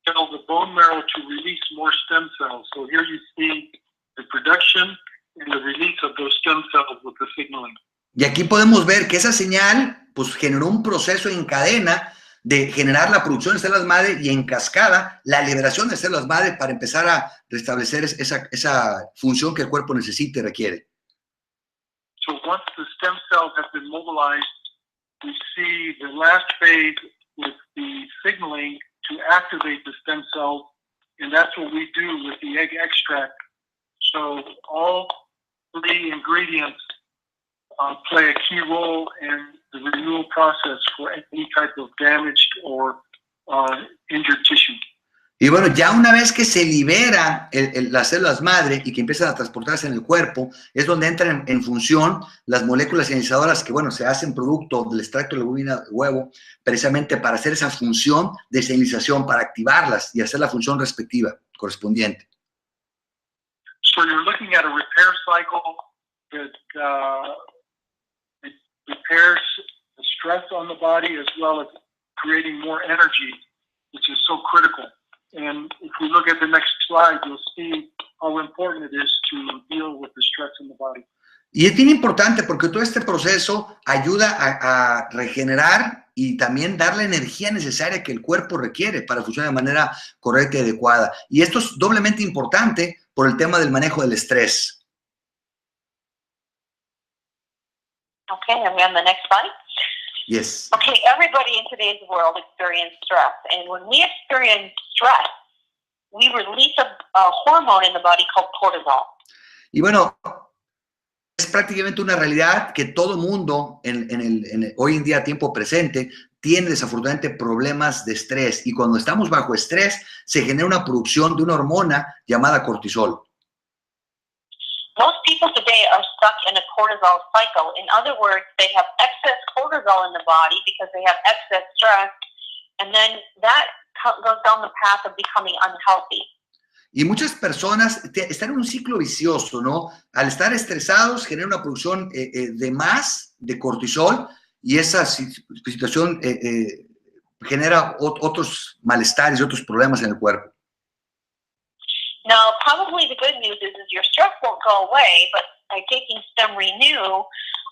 tell the bone marrow to release more stem cells. So here you see the production and the release of those stem cells with the signaling. Y aquí podemos ver que esa señal pues generó un proceso en cadena de generar la producción de células madre y en cascada la liberación de células madre para empezar a restablecer esa función que el cuerpo necesita y requiere. So once the stem cells have been mobilized, we see the last phase with the signaling to activate the stem cells, and that's what we do with the egg extract. So all three ingredients play a key role in the renewal process for any type of damaged or injured tissue. Y bueno, ya una vez que se libera las células madre y que empiezan a transportarse en el cuerpo, es donde entran en función las moléculas señalizadoras que, bueno, se hacen producto del extracto de la huevo, precisamente para hacer esa función de señalización, para activarlas y hacer la función respectiva, correspondiente. So you're looking at a repair cycle that it repairs the stress on the body as well as creating more energy, which is so critical. And if we look at the next slide, you'll see how important it is to deal with the stress in the body. Y es bien importante porque todo este proceso ayuda a regenerar y también dar la energía necesaria que el cuerpo requiere para funcionar de manera correcta y adecuada. Y esto es doblemente importante por el tema del manejo del estrés. Okay, and we're on the next slide. Yes. Okay, everybody in today's world experiences stress, and when we experience stress, we release a hormone in the body called cortisol. Y bueno, es prácticamente una realidad que todo mundo hoy en día, tiempo presente, tiene desafortunadamente problemas de estrés. Y cuando estamos bajo estrés, se genera una producción de una hormona llamada cortisol. Most people today are stuck in a cortisol cycle. In other words, they have excess cortisol in the body because they have excess stress, and then that goes down the path of becoming unhealthy. Y muchas personas están en un ciclo vicioso, ¿no? Al estar estresados, genera una producción de más de cortisol, y esa situación genera otros malestares y otros problemas en el cuerpo. Now, probably the good news is your stress won't go away, but by taking StemRenu,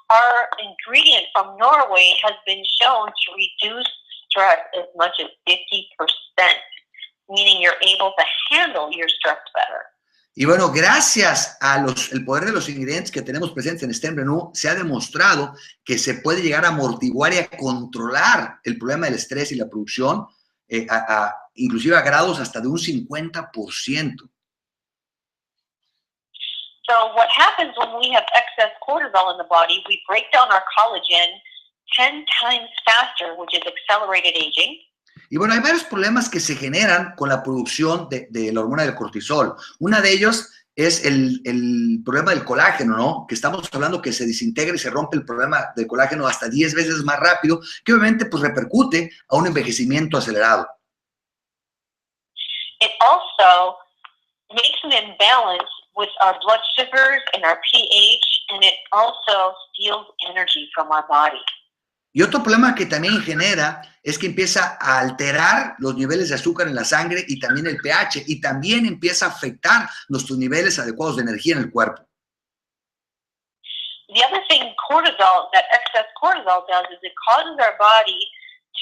our ingredient from Norway has been shown to reduce stress as much as 50%, meaning you're able to handle your stress better. Y bueno, gracias a el poder de los ingredientes que tenemos presentes en StemRenu, se ha demostrado que se puede llegar a amortiguar y a controlar el problema del estrés y la producción, inclusive a grados hasta de un 50%. So what happens when we have excess cortisol in the body, we break down our collagen 10 times faster, which is accelerated aging. Y bueno, hay varios problemas que se generan con la producción de la hormona del cortisol. Una de ellos es el problema del colágeno, ¿no? Que estamos hablando que se desintegra y se rompe el problema del colágeno hasta 10 veces más rápido, que obviamente pues repercute a un envejecimiento acelerado. It also makes an imbalance with our blood sugars and our pH, and it also steals energy from our body. Y otro problema que también genera es que empieza a alterar los niveles de azúcar en la sangre y también el pH, y también empieza a afectar nuestros niveles adecuados de energía en el cuerpo. The other thing that excess cortisol does is it causes our body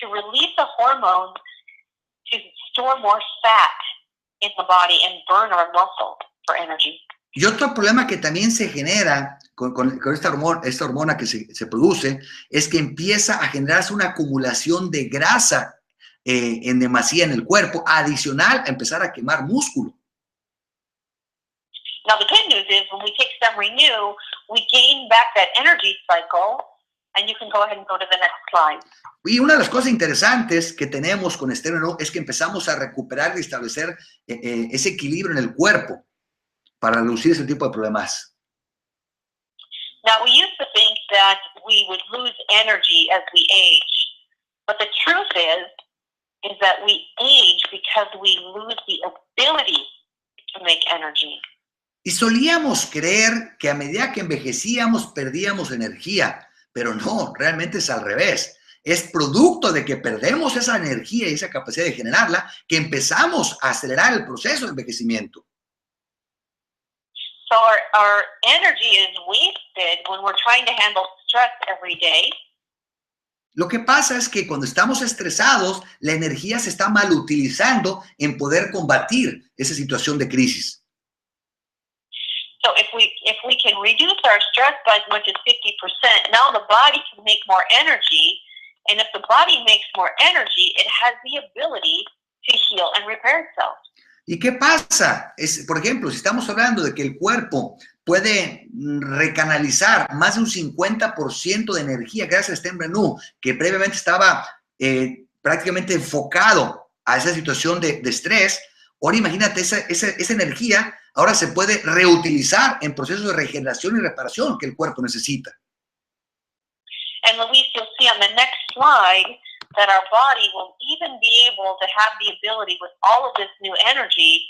to release a hormone to store more fat in the body and burn our muscle for energy. Y otro problema que también se genera con esta hormona que se produce es que empieza a generarse una acumulación de grasa en demasía en el cuerpo, adicional a empezar a quemar músculo. Now the good news is when we take StemRenu, we gain back that energy cycle, and you can go ahead and go to the next slide. Y una de las cosas interesantes que tenemos con StemRenu es que empezamos a recuperar y establecer ese equilibrio en el cuerpo para reducir ese tipo de problemas. Now, we used to think that we would lose energy as we age, but the truth is that we age because we lose the ability to make energy. Y solíamos creer que a medida que envejecíamos perdíamos energía, pero no, realmente es al revés. Es producto de que perdemos esa energía y esa capacidad de generarla que empezamos a acelerar el proceso de envejecimiento. So our energy is wasted when we're trying to handle stress every day. Lo que pasa es que cuando estamos estresados, la energía se está mal utilizando en poder combatir esa situación de crisis. So if we can reduce our stress by as much as 50%, now the body can make more energy, and if the body makes more energy, it has the ability to heal and repair itself. ¿Y qué pasa? Por ejemplo, si estamos hablando de que el cuerpo puede recanalizar más de un 50% de energía gracias a StemRenu, que previamente estaba prácticamente enfocado a esa situación de estrés, ahora imagínate, esa energía ahora se puede reutilizar en procesos de regeneración y reparación que el cuerpo necesita. And Luis, you'll see on the next slide that our body will even be able to have the ability with all of this new energy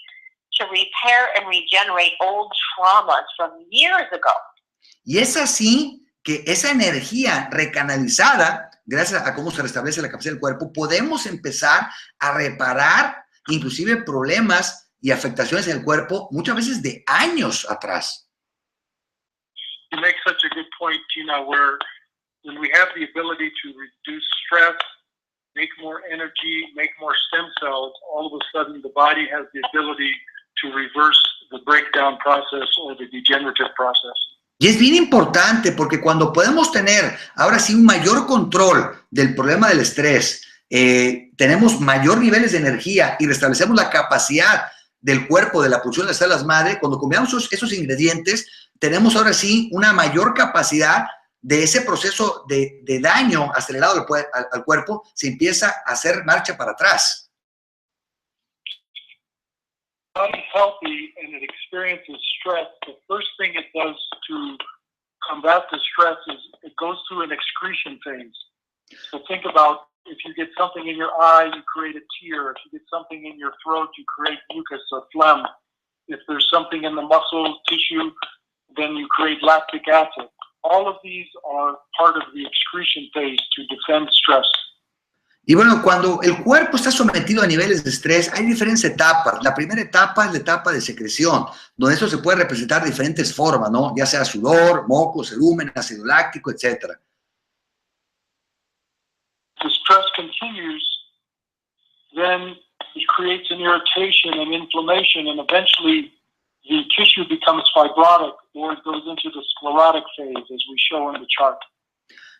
to repair and regenerate old traumas from years ago. Y es así que esa energía recanalizada, gracias a cómo se restablece la capacidad del cuerpo, podemos empezar a reparar inclusive problemas y afectaciones en el cuerpo muchas veces de años atrás. You make such a good point, Tina, where when we have the ability to reduce stress, make more energy, make more stem cells, all of a sudden the body has the ability to reverse the breakdown process or the degenerative process. Y es bien importante porque cuando podemos tener ahora sí un mayor control del problema del estrés, tenemos mayor niveles de energía y restablecemos la capacidad del cuerpo, de la producción de las células madre, cuando combinamos esos ingredientes, tenemos ahora sí una mayor capacidad de ese proceso de daño acelerado al cuerpo, se empieza a hacer marcha para atrás. Body's healthy and it experiences stress, the first thing it does to combat the stress is it goes through an excretion phase. So think about if you get something in your eye, you create a tear. If you get something in your throat, you create mucus or phlegm. If there's something in the muscle tissue, then you create lactic acid. All of these are part of the excretion phase to defend stress. Y bueno, cuando el cuerpo está sometido a niveles de estrés, hay diferentes etapas. La primera etapa es la etapa de secreción, donde eso se puede representar de diferentes formas, ¿no? Ya sea sudor, moco, cerumen, ácido láctico, etc. The stress continues, then it creates an irritation and inflammation, and eventually the tissue becomes fibrotic, or it goes into the sclerotic phase, as we show in the chart.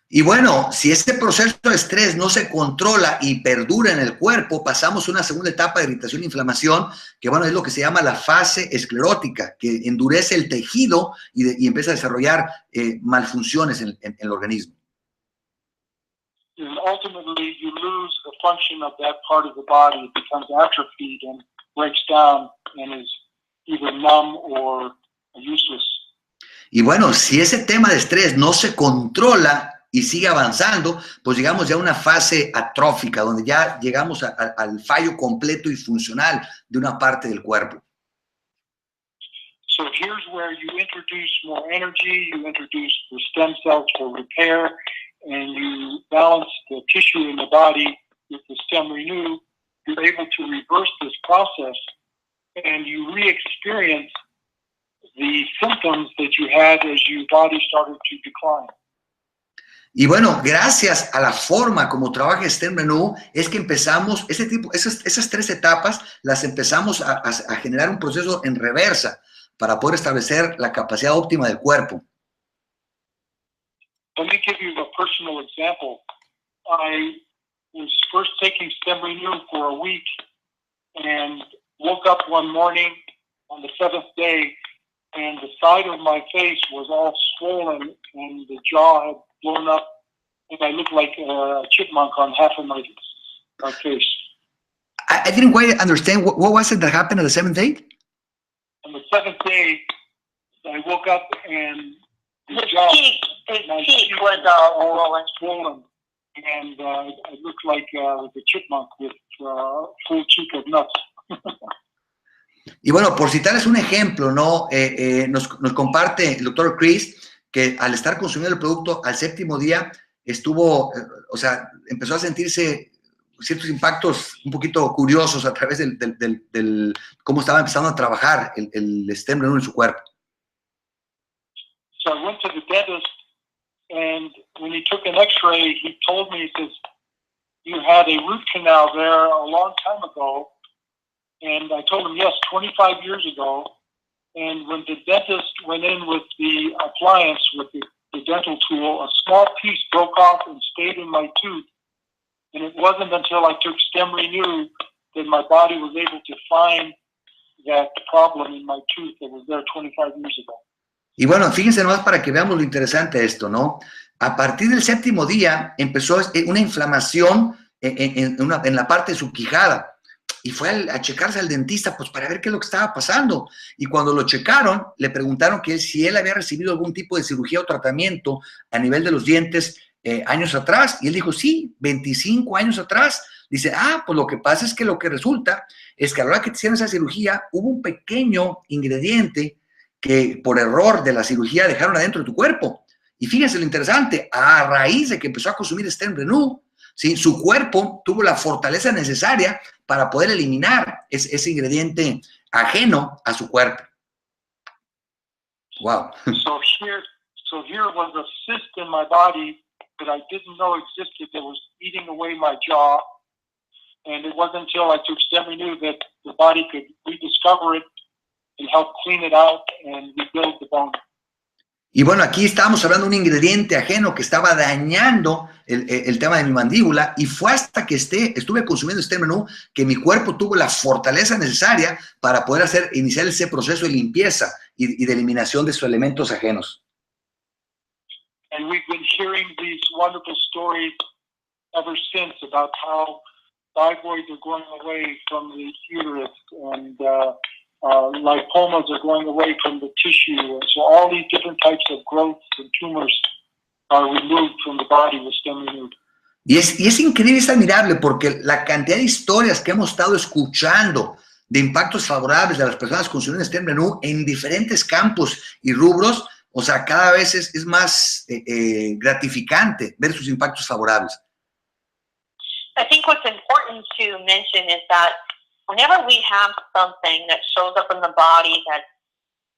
Y bueno, si este proceso de estrés no se controla y perdura en el cuerpo, pasamos a una segunda etapa de irritación e inflamación, que bueno, es lo que se llama la fase esclerótica, que endurece el tejido y empieza a desarrollar malfunciones en el organismo. And ultimately, you lose the function of that part of the body. It becomes atrophied and breaks down and is either numb or useless. Y bueno, si ese tema de estrés no se controla y sigue avanzando, pues llegamos ya a una fase atrófica, donde ya llegamos al fallo completo y funcional de una parte del cuerpo. So here's where you introduce more energy, you introduce the stem cells for repair, and you balance the tissue in the body with the StemRenu. You're able to reverse this process, and you re-experience the symptoms that you had as your body started to decline. Y bueno, gracias a la forma como trabaja StemRenu, es que empezamos, esas tres etapas, las empezamos a generar un proceso en reversa para poder establecer la capacidad óptima del cuerpo. Let me give you a personal example. I was first taking StemRenu for a week and woke up one morning on the 7th day, and the side of my face was all swollen and the jaw had blown up, and I looked like a chipmunk on half of my face. I didn't quite understand. What was it that happened on the 7th day? On the 7th day, I woke up and His cheek was all swollen, and I looked like a chipmunk with full cheek of nuts. Y bueno, por citarles un ejemplo, ¿no? Nos comparte el doctor Chris que al estar consumiendo el producto al 7º día estuvo, o sea, empezó a sentirse ciertos impactos un poquito curiosos a través del cómo estaba empezando a trabajar el StemRenu en su cuerpo. So I went to the dentist, and when he took an x-ray, he told me, he says, you had a root canal there a long time ago. And I told him, yes, 25 years ago. And when the dentist went in with the appliance, with the dental tool, a small piece broke off and stayed in my tooth. And it wasn't until I took StemRenu that my body was able to find that problem in my tooth that was there 25 years ago. Y bueno, fíjense nomás para que veamos lo interesante de esto, ¿no? A partir del 7º día empezó una inflamación en la parte de su quijada. Y fue a checarse al dentista, pues para ver qué es lo que estaba pasando. Y cuando lo checaron, le preguntaron que si él había recibido algún tipo de cirugía o tratamiento a nivel de los dientes años atrás. Y él dijo, sí, 25 años atrás. Dice, pues lo que pasa es que lo que resulta es que a la hora que te hicieron esa cirugía, hubo un pequeño ingrediente que por error de la cirugía dejaron adentro de tu cuerpo. Y fíjense lo interesante, a raíz de que empezó a consumir StemRenu, ¿sí? Su cuerpo tuvo la fortaleza necesaria para poder eliminar ese ingrediente ajeno a su cuerpo. Wow. So here was a cyst in my body that I didn't know existed that was eating away my jaw. And it wasn't until I took StemRenu that the body could rediscover it and help clean it out and rebuild the bone. Y bueno, aquí estábamos hablando de un ingrediente ajeno que estaba dañando el tema de mi mandíbula, y fue hasta que estuve consumiendo StemRenu que mi cuerpo tuvo la fortaleza necesaria para poder iniciar ese proceso de limpieza y de eliminación de sus elementos ajenos. And we've been hearing these wonderful stories ever since about how fibroids are going away from the uterus, and lipomas are going away from the tissue, and so all these different types of growths and tumors are removed from the body with StemRenu. Y es increíble, es admirable, porque la cantidad de historias que hemos estado escuchando de impactos favorables de las personas consumiendo StemRenu en diferentes campos y rubros, o sea, cada vez es más gratificante ver sus impactos favorables. I think what's important to mention is that whenever we have something that shows up in the body that,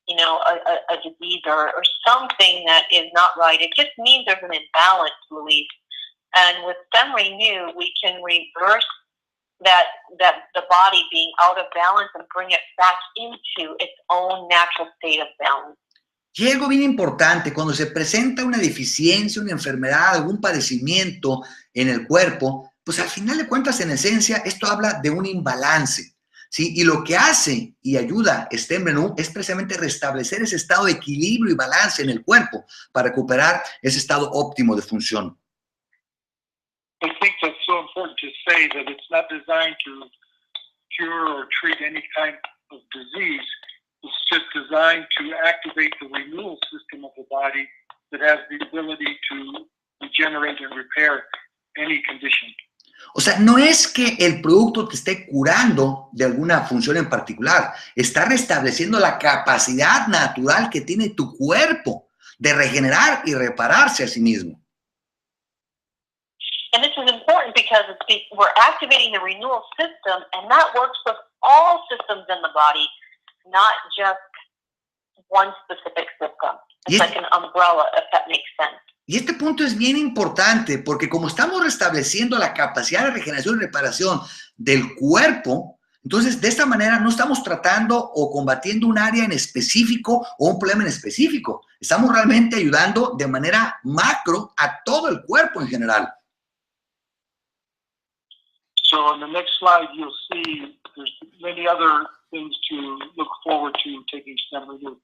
you know, a disease or something that is not right, it just means there's an imbalance, Luis. And with StemRenu, we can reverse that the body being out of balance and bring it back into its own natural state of balance. Y algo bien importante, cuando se presenta una deficiencia, una enfermedad, algún padecimiento en el cuerpo, pues al final de cuentas, en esencia, esto habla de un imbalance, ¿sí? Y lo que hace y ayuda StemRenu es precisamente restablecer ese estado de equilibrio y balance en el cuerpo para recuperar ese estado óptimo de función. I think that's so important to say that it's not designed to cure or treat any kind of disease. It's just designed to activate the renewal system of the body that has the ability to regenerate and repair any condition. O sea, no es que el producto te esté curando de alguna función en particular, está restableciendo la capacidad natural que tiene tu cuerpo de regenerar y repararse a sí mismo. And this is important because we're activating the renewal system, and that works with all systems in the body, not just one specific system. It's like an umbrella, if that makes sense. Y este punto es bien importante porque como estamos restableciendo la capacidad de regeneración y reparación del cuerpo, entonces de esta manera no estamos tratando o combatiendo un área en específico o un problema en específico. Estamos realmente ayudando de manera macro a todo el cuerpo en general. So on the next slide, you'll see there's many other things to look forward to taking StemRenu.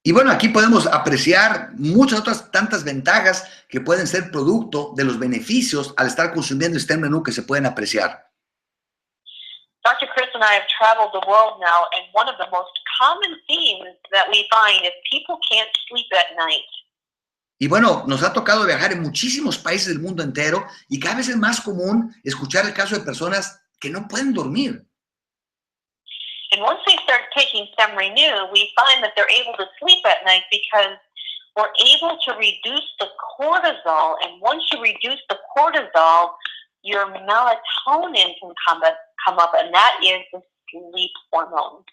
Y bueno, aquí podemos apreciar muchas otras tantas ventajas que pueden ser producto de los beneficios al estar consumiendo StemRenu que se pueden apreciar. Dr. Chris and I have traveled the world now, and one of the most common themes that we find is people can't sleep at night. Y bueno, nos ha tocado viajar en muchísimos países del mundo entero y cada vez es más común escuchar el caso de personas que no pueden dormir. And once we start taking StemRenu, we find that they're able to sleep at night because we're able to reduce the cortisol. And once you reduce the cortisol, your melatonin can come up, and that is the sleep hormone.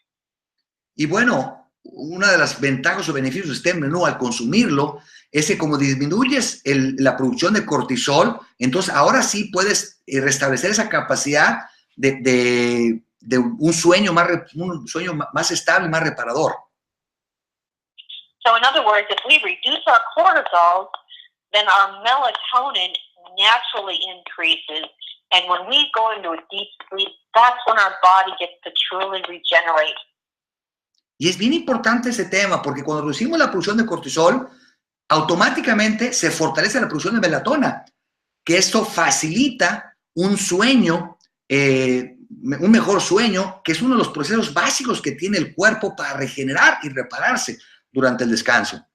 Y bueno, una de las ventajas o beneficios de StemRenu al consumirlo es que como disminuyes la producción de cortisol, entonces ahora sí puedes restablecer esa capacidad de un sueño más estable y más reparador. So in other words, if we reduce our cortisol, then our melatonin naturally increases. And when we go into a deep sleep, that's when our body gets to truly regenerate. Y es bien importante ese tema, porque cuando reducimos la producción de cortisol, automáticamente se fortalece la producción de melatonina, que esto facilita un sueño, un mejor sueño, que es uno de los procesos básicos que tiene el cuerpo para regenerar y repararse durante el descanso.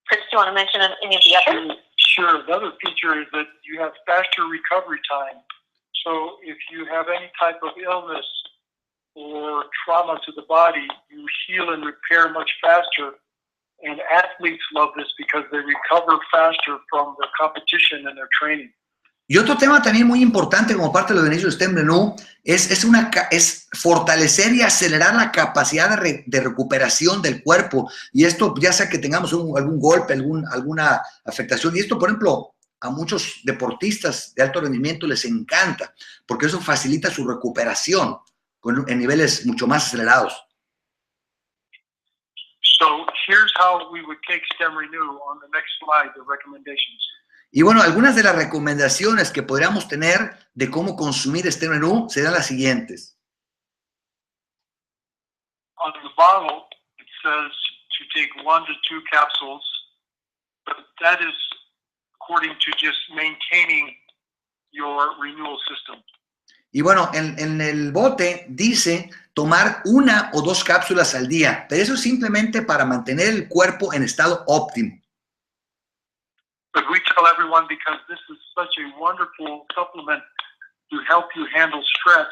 Chris, do you want to mention any of the others? Sure. Another feature is that you have faster recovery time. So if you have any type of illness or trauma to the body, you heal and repair much faster. And athletes love this because they recover faster from their competition and their training. Y otro tema también muy importante como parte de los beneficios de StemRenu es fortalecer y acelerar la capacidad de recuperación del cuerpo. Y esto ya sea que tengamos algún golpe, alguna afectación. Y esto, por ejemplo, a muchos deportistas de alto rendimiento les encanta, porque eso facilita su recuperación en niveles mucho más acelerados. So here's how we would take StemRenu on the next slide, the recommendations. Y bueno, algunas de las recomendaciones que podríamos tener de cómo consumir StemRenu serán las siguientes. On the bottle, it says to take 1 to 2 capsules, but that is according to just maintaining your renewal system. Y bueno, en el bote dice tomar 1 o 2 cápsulas al día, pero eso es simplemente para mantener el cuerpo en estado óptimo. But we tell everyone, because this is such a wonderful supplement to help you handle stress,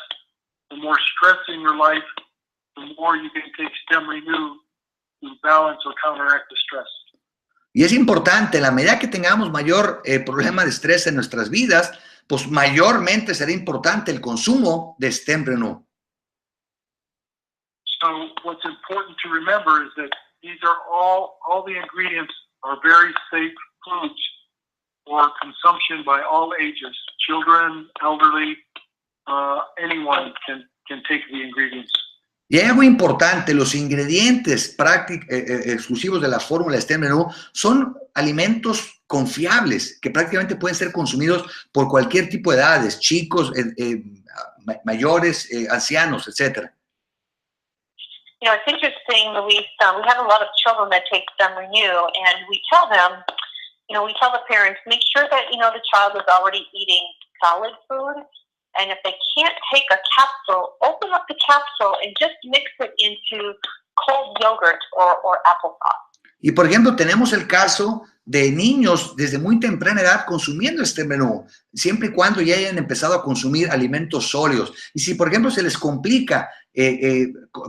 the more stress in your life, the more you can take StemRenu to balance or counteract the stress. Y es importante, en la medida que tengamos mayor problema de estrés en nuestras vidas, pues mayormente será importante el consumo de StemRenu. So what's important to remember is that these are all the ingredients are very safe foods for consumption by all ages. Children, elderly, anyone can take the ingredients. Y hay algo importante, los ingredientes exclusivos de la fórmula StemRenu son alimentos confiables que prácticamente pueden ser consumidos por cualquier tipo de edades, chicos, mayores, ancianos, etc. You know, it's interesting, Luis, we have a lot of children that take StemRenu, and we tell them, we tell the parents, make sure that, the child is already eating solid food. And if they can't take a capsule, open up the capsule and just mix it into cold yogurt or applesauce. Y por ejemplo, tenemos el caso de niños desde muy temprana edad consumiendo StemRenu, siempre y cuando ya hayan empezado a consumir alimentos sólidos. Y si, por ejemplo, se les complica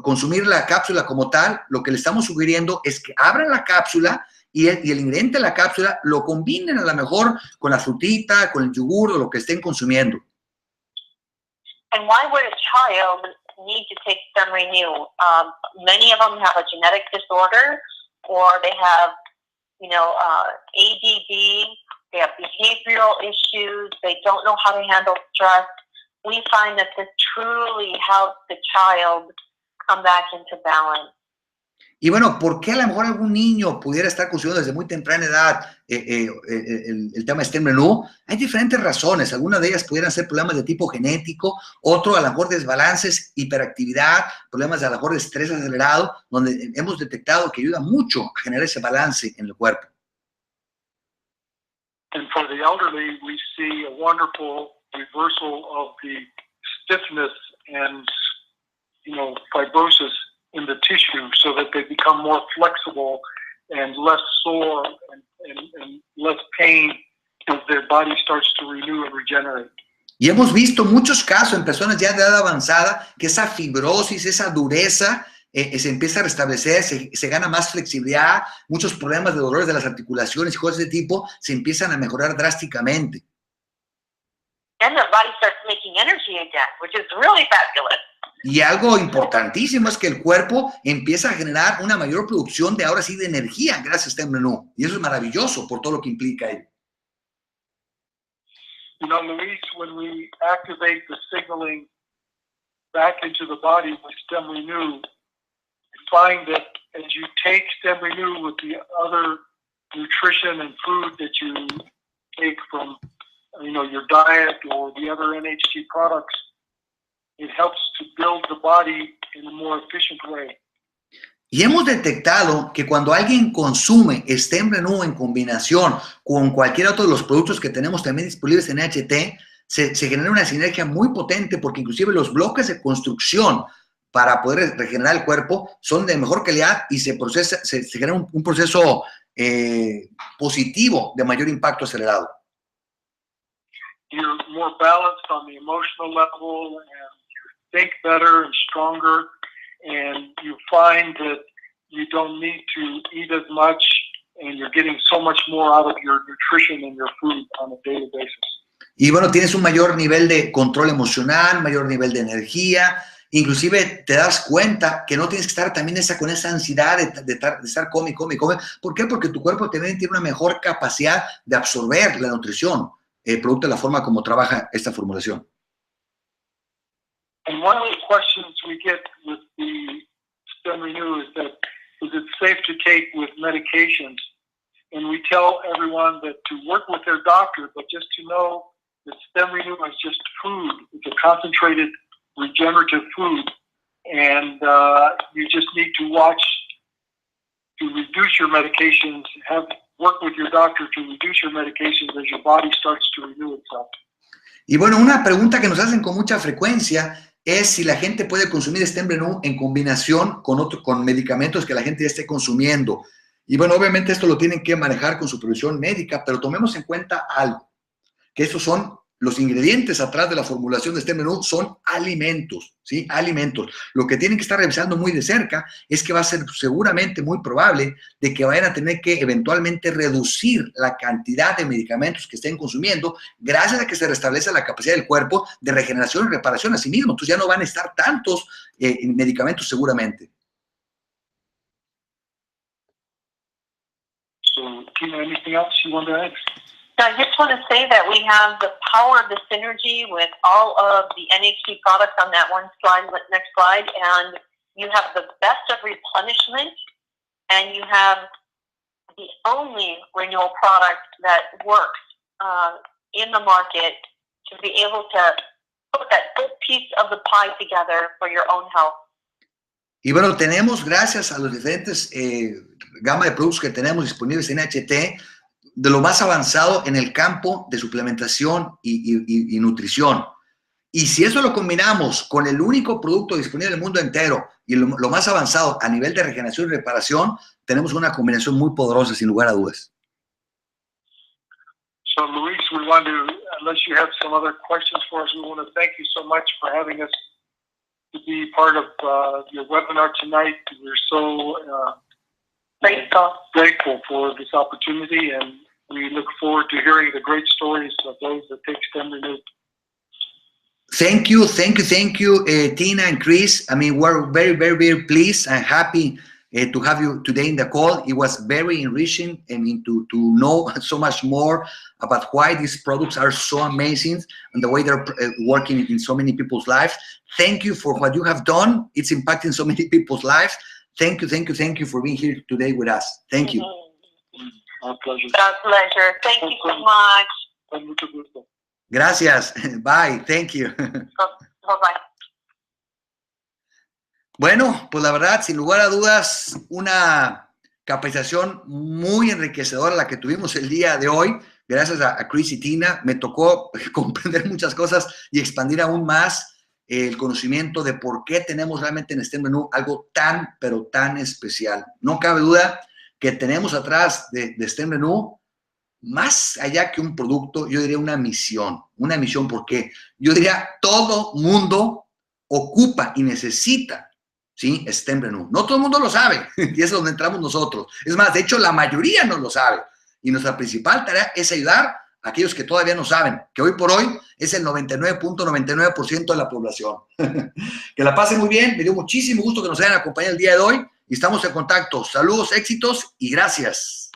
consumir la cápsula como tal, lo que le estamos sugiriendo es que abran la cápsula y el ingrediente de la cápsula lo combinen a lo mejor con la frutita, con el yogur o lo que estén consumiendo. And why would a child need to take StemRenu? Many of them have a genetic disorder, or they have, ADD, they have behavioral issues, they don't know how to handle stress. We find that this truly helps the child come back into balance. Y bueno, ¿por qué a lo mejor algún niño pudiera estar consumiendo desde muy temprana edad el tema de StemRenu? Hay diferentes razones. Algunas de ellas pudieran ser problemas de tipo genético, otro a lo mejor desbalances, hiperactividad, problemas de a lo mejor de estrés acelerado, donde hemos detectado que ayuda mucho a generar ese balance en el cuerpo. And for the elderly, we see a wonderful reversal of the stiffness and, fibrosis in the tissue, so that they become more flexible and less sore and less pain as their body starts to renew and regenerate. Y hemos visto muchos casos en personas ya de edad avanzada que esa fibrosis, esa dureza se empieza a restablecer, se gana más flexibilidad, muchos problemas de dolores de las articulaciones y cosas de ese tipo se empiezan a mejorar drásticamente. And their body starts making energy again, which is really fabulous. Y algo importantísimo es que el cuerpo empieza a generar una mayor producción de ahora sí de energía gracias a StemRenu. Y eso es maravilloso por todo lo que implica ello. Luis, when we activate the signaling back into the body with StemRenu, you find that as you take StemRenu with the other nutrition and food that you take from, your diet or the other NHT products, it helps to build the body in a more efficient way. Y hemos detectado que cuando alguien consume StemRenu en combinación con cualquier otro de los productos que tenemos también disponibles en NHT, se genera una sinergia muy potente porque inclusive los bloques de construcción para poder regenerar el cuerpo son de mejor calidad y se genera un proceso positivo de mayor impacto acelerado. You're more balanced on the emotional level, and you think better and stronger, and you find that you don't need to eat as much, and you're getting so much more out of your nutrition and your food on a daily basis. Y bueno, tienes un mayor nivel de control emocional, mayor nivel de energía, inclusive te das cuenta que no tienes que estar también con esa ansiedad de estar come. ¿Por qué? Porque tu cuerpo también tiene una mejor capacidad de absorber la nutrición, producto de la forma como trabaja esta formulación. And one of the questions we get with the StemRenu is it safe to medications. And we tell everyone that to work with their doctor, but just to know that StemRenu is just food. It's a concentrated regenerative food. And you just need to watch to reduce your medications, work with your doctor to reduce your medications as your body starts to renew itself. Y bueno, una pregunta que nos hacen con mucha frecuencia es si la gente puede consumir StemRenu en combinación con medicamentos que la gente ya esté consumiendo. Y bueno, obviamente esto lo tienen que manejar con supervisión médica, pero tomemos en cuenta algo, que estos son los ingredientes atrás de la formulación de StemRenu, son alimentos, ¿sí? Alimentos. Lo que tienen que estar revisando muy de cerca es que va a ser seguramente muy probable de que vayan a tener que eventualmente reducir la cantidad de medicamentos que estén consumiendo gracias a que se restablece la capacidad del cuerpo de regeneración y reparación a sí mismo. Entonces ya no van a estar tantos medicamentos seguramente. So, Tina, anything else you want to add? I just want to say that we have the power of the synergy with all of the NHT products on that one slide, next slide, and you have the best of replenishment, and you have the only renewal product that works in the market to be able to put that good piece of the pie together for your own health. Y bueno, tenemos, gracias a los diferentes gama de productos que tenemos disponibles en NHT, de lo más avanzado en el campo de suplementación y nutrición. Y si eso lo combinamos con el único producto disponible en el mundo entero y lo más avanzado a nivel de regeneración y reparación, tenemos una combinación muy poderosa, sin lugar a dudas. So, Luis, we want to, unless you have some other questions for us, we want to thank you so much for having us to be part of your webinar tonight. We're so grateful for this opportunity, and we look forward to hearing the great stories of those that take StemRenu. Thank you, Tina and Chris. I mean, we're very, very, very pleased and happy to have you today in the call. It was very enriching, I mean, to know so much more about why these products are so amazing and the way they're working in so many people's lives. Thank you for what you have done. It's impacting so many people's lives. Thank you for being here today with us. Thank you. Our pleasure. Our pleasure. Thank you so much. Con mucho gusto. Gracias. Bye. Thank you. Bye-bye. Bueno, pues la verdad, sin lugar a dudas, una capacitación muy enriquecedora la que tuvimos el día de hoy. Gracias a Chris y Tina. Me tocó comprender muchas cosas y expandir aún más el conocimiento de por qué tenemos realmente en StemRenu algo tan, pero tan especial. No cabe duda que tenemos atrás de StemRenu, más allá que un producto, yo diría una misión. Una misión porque yo diría todo mundo ocupa y necesita, ¿sí? StemRenu. No todo el mundo lo sabe y es donde entramos nosotros. Es más, de hecho, la mayoría no lo sabe. Y nuestra principal tarea es ayudar a aquellos que todavía no saben, que hoy por hoy es el 99.99% de la población. Que la pasen muy bien. Me dio muchísimo gusto que nos hayan acompañado el día de hoy y estamos en contacto. Saludos, éxitos y gracias.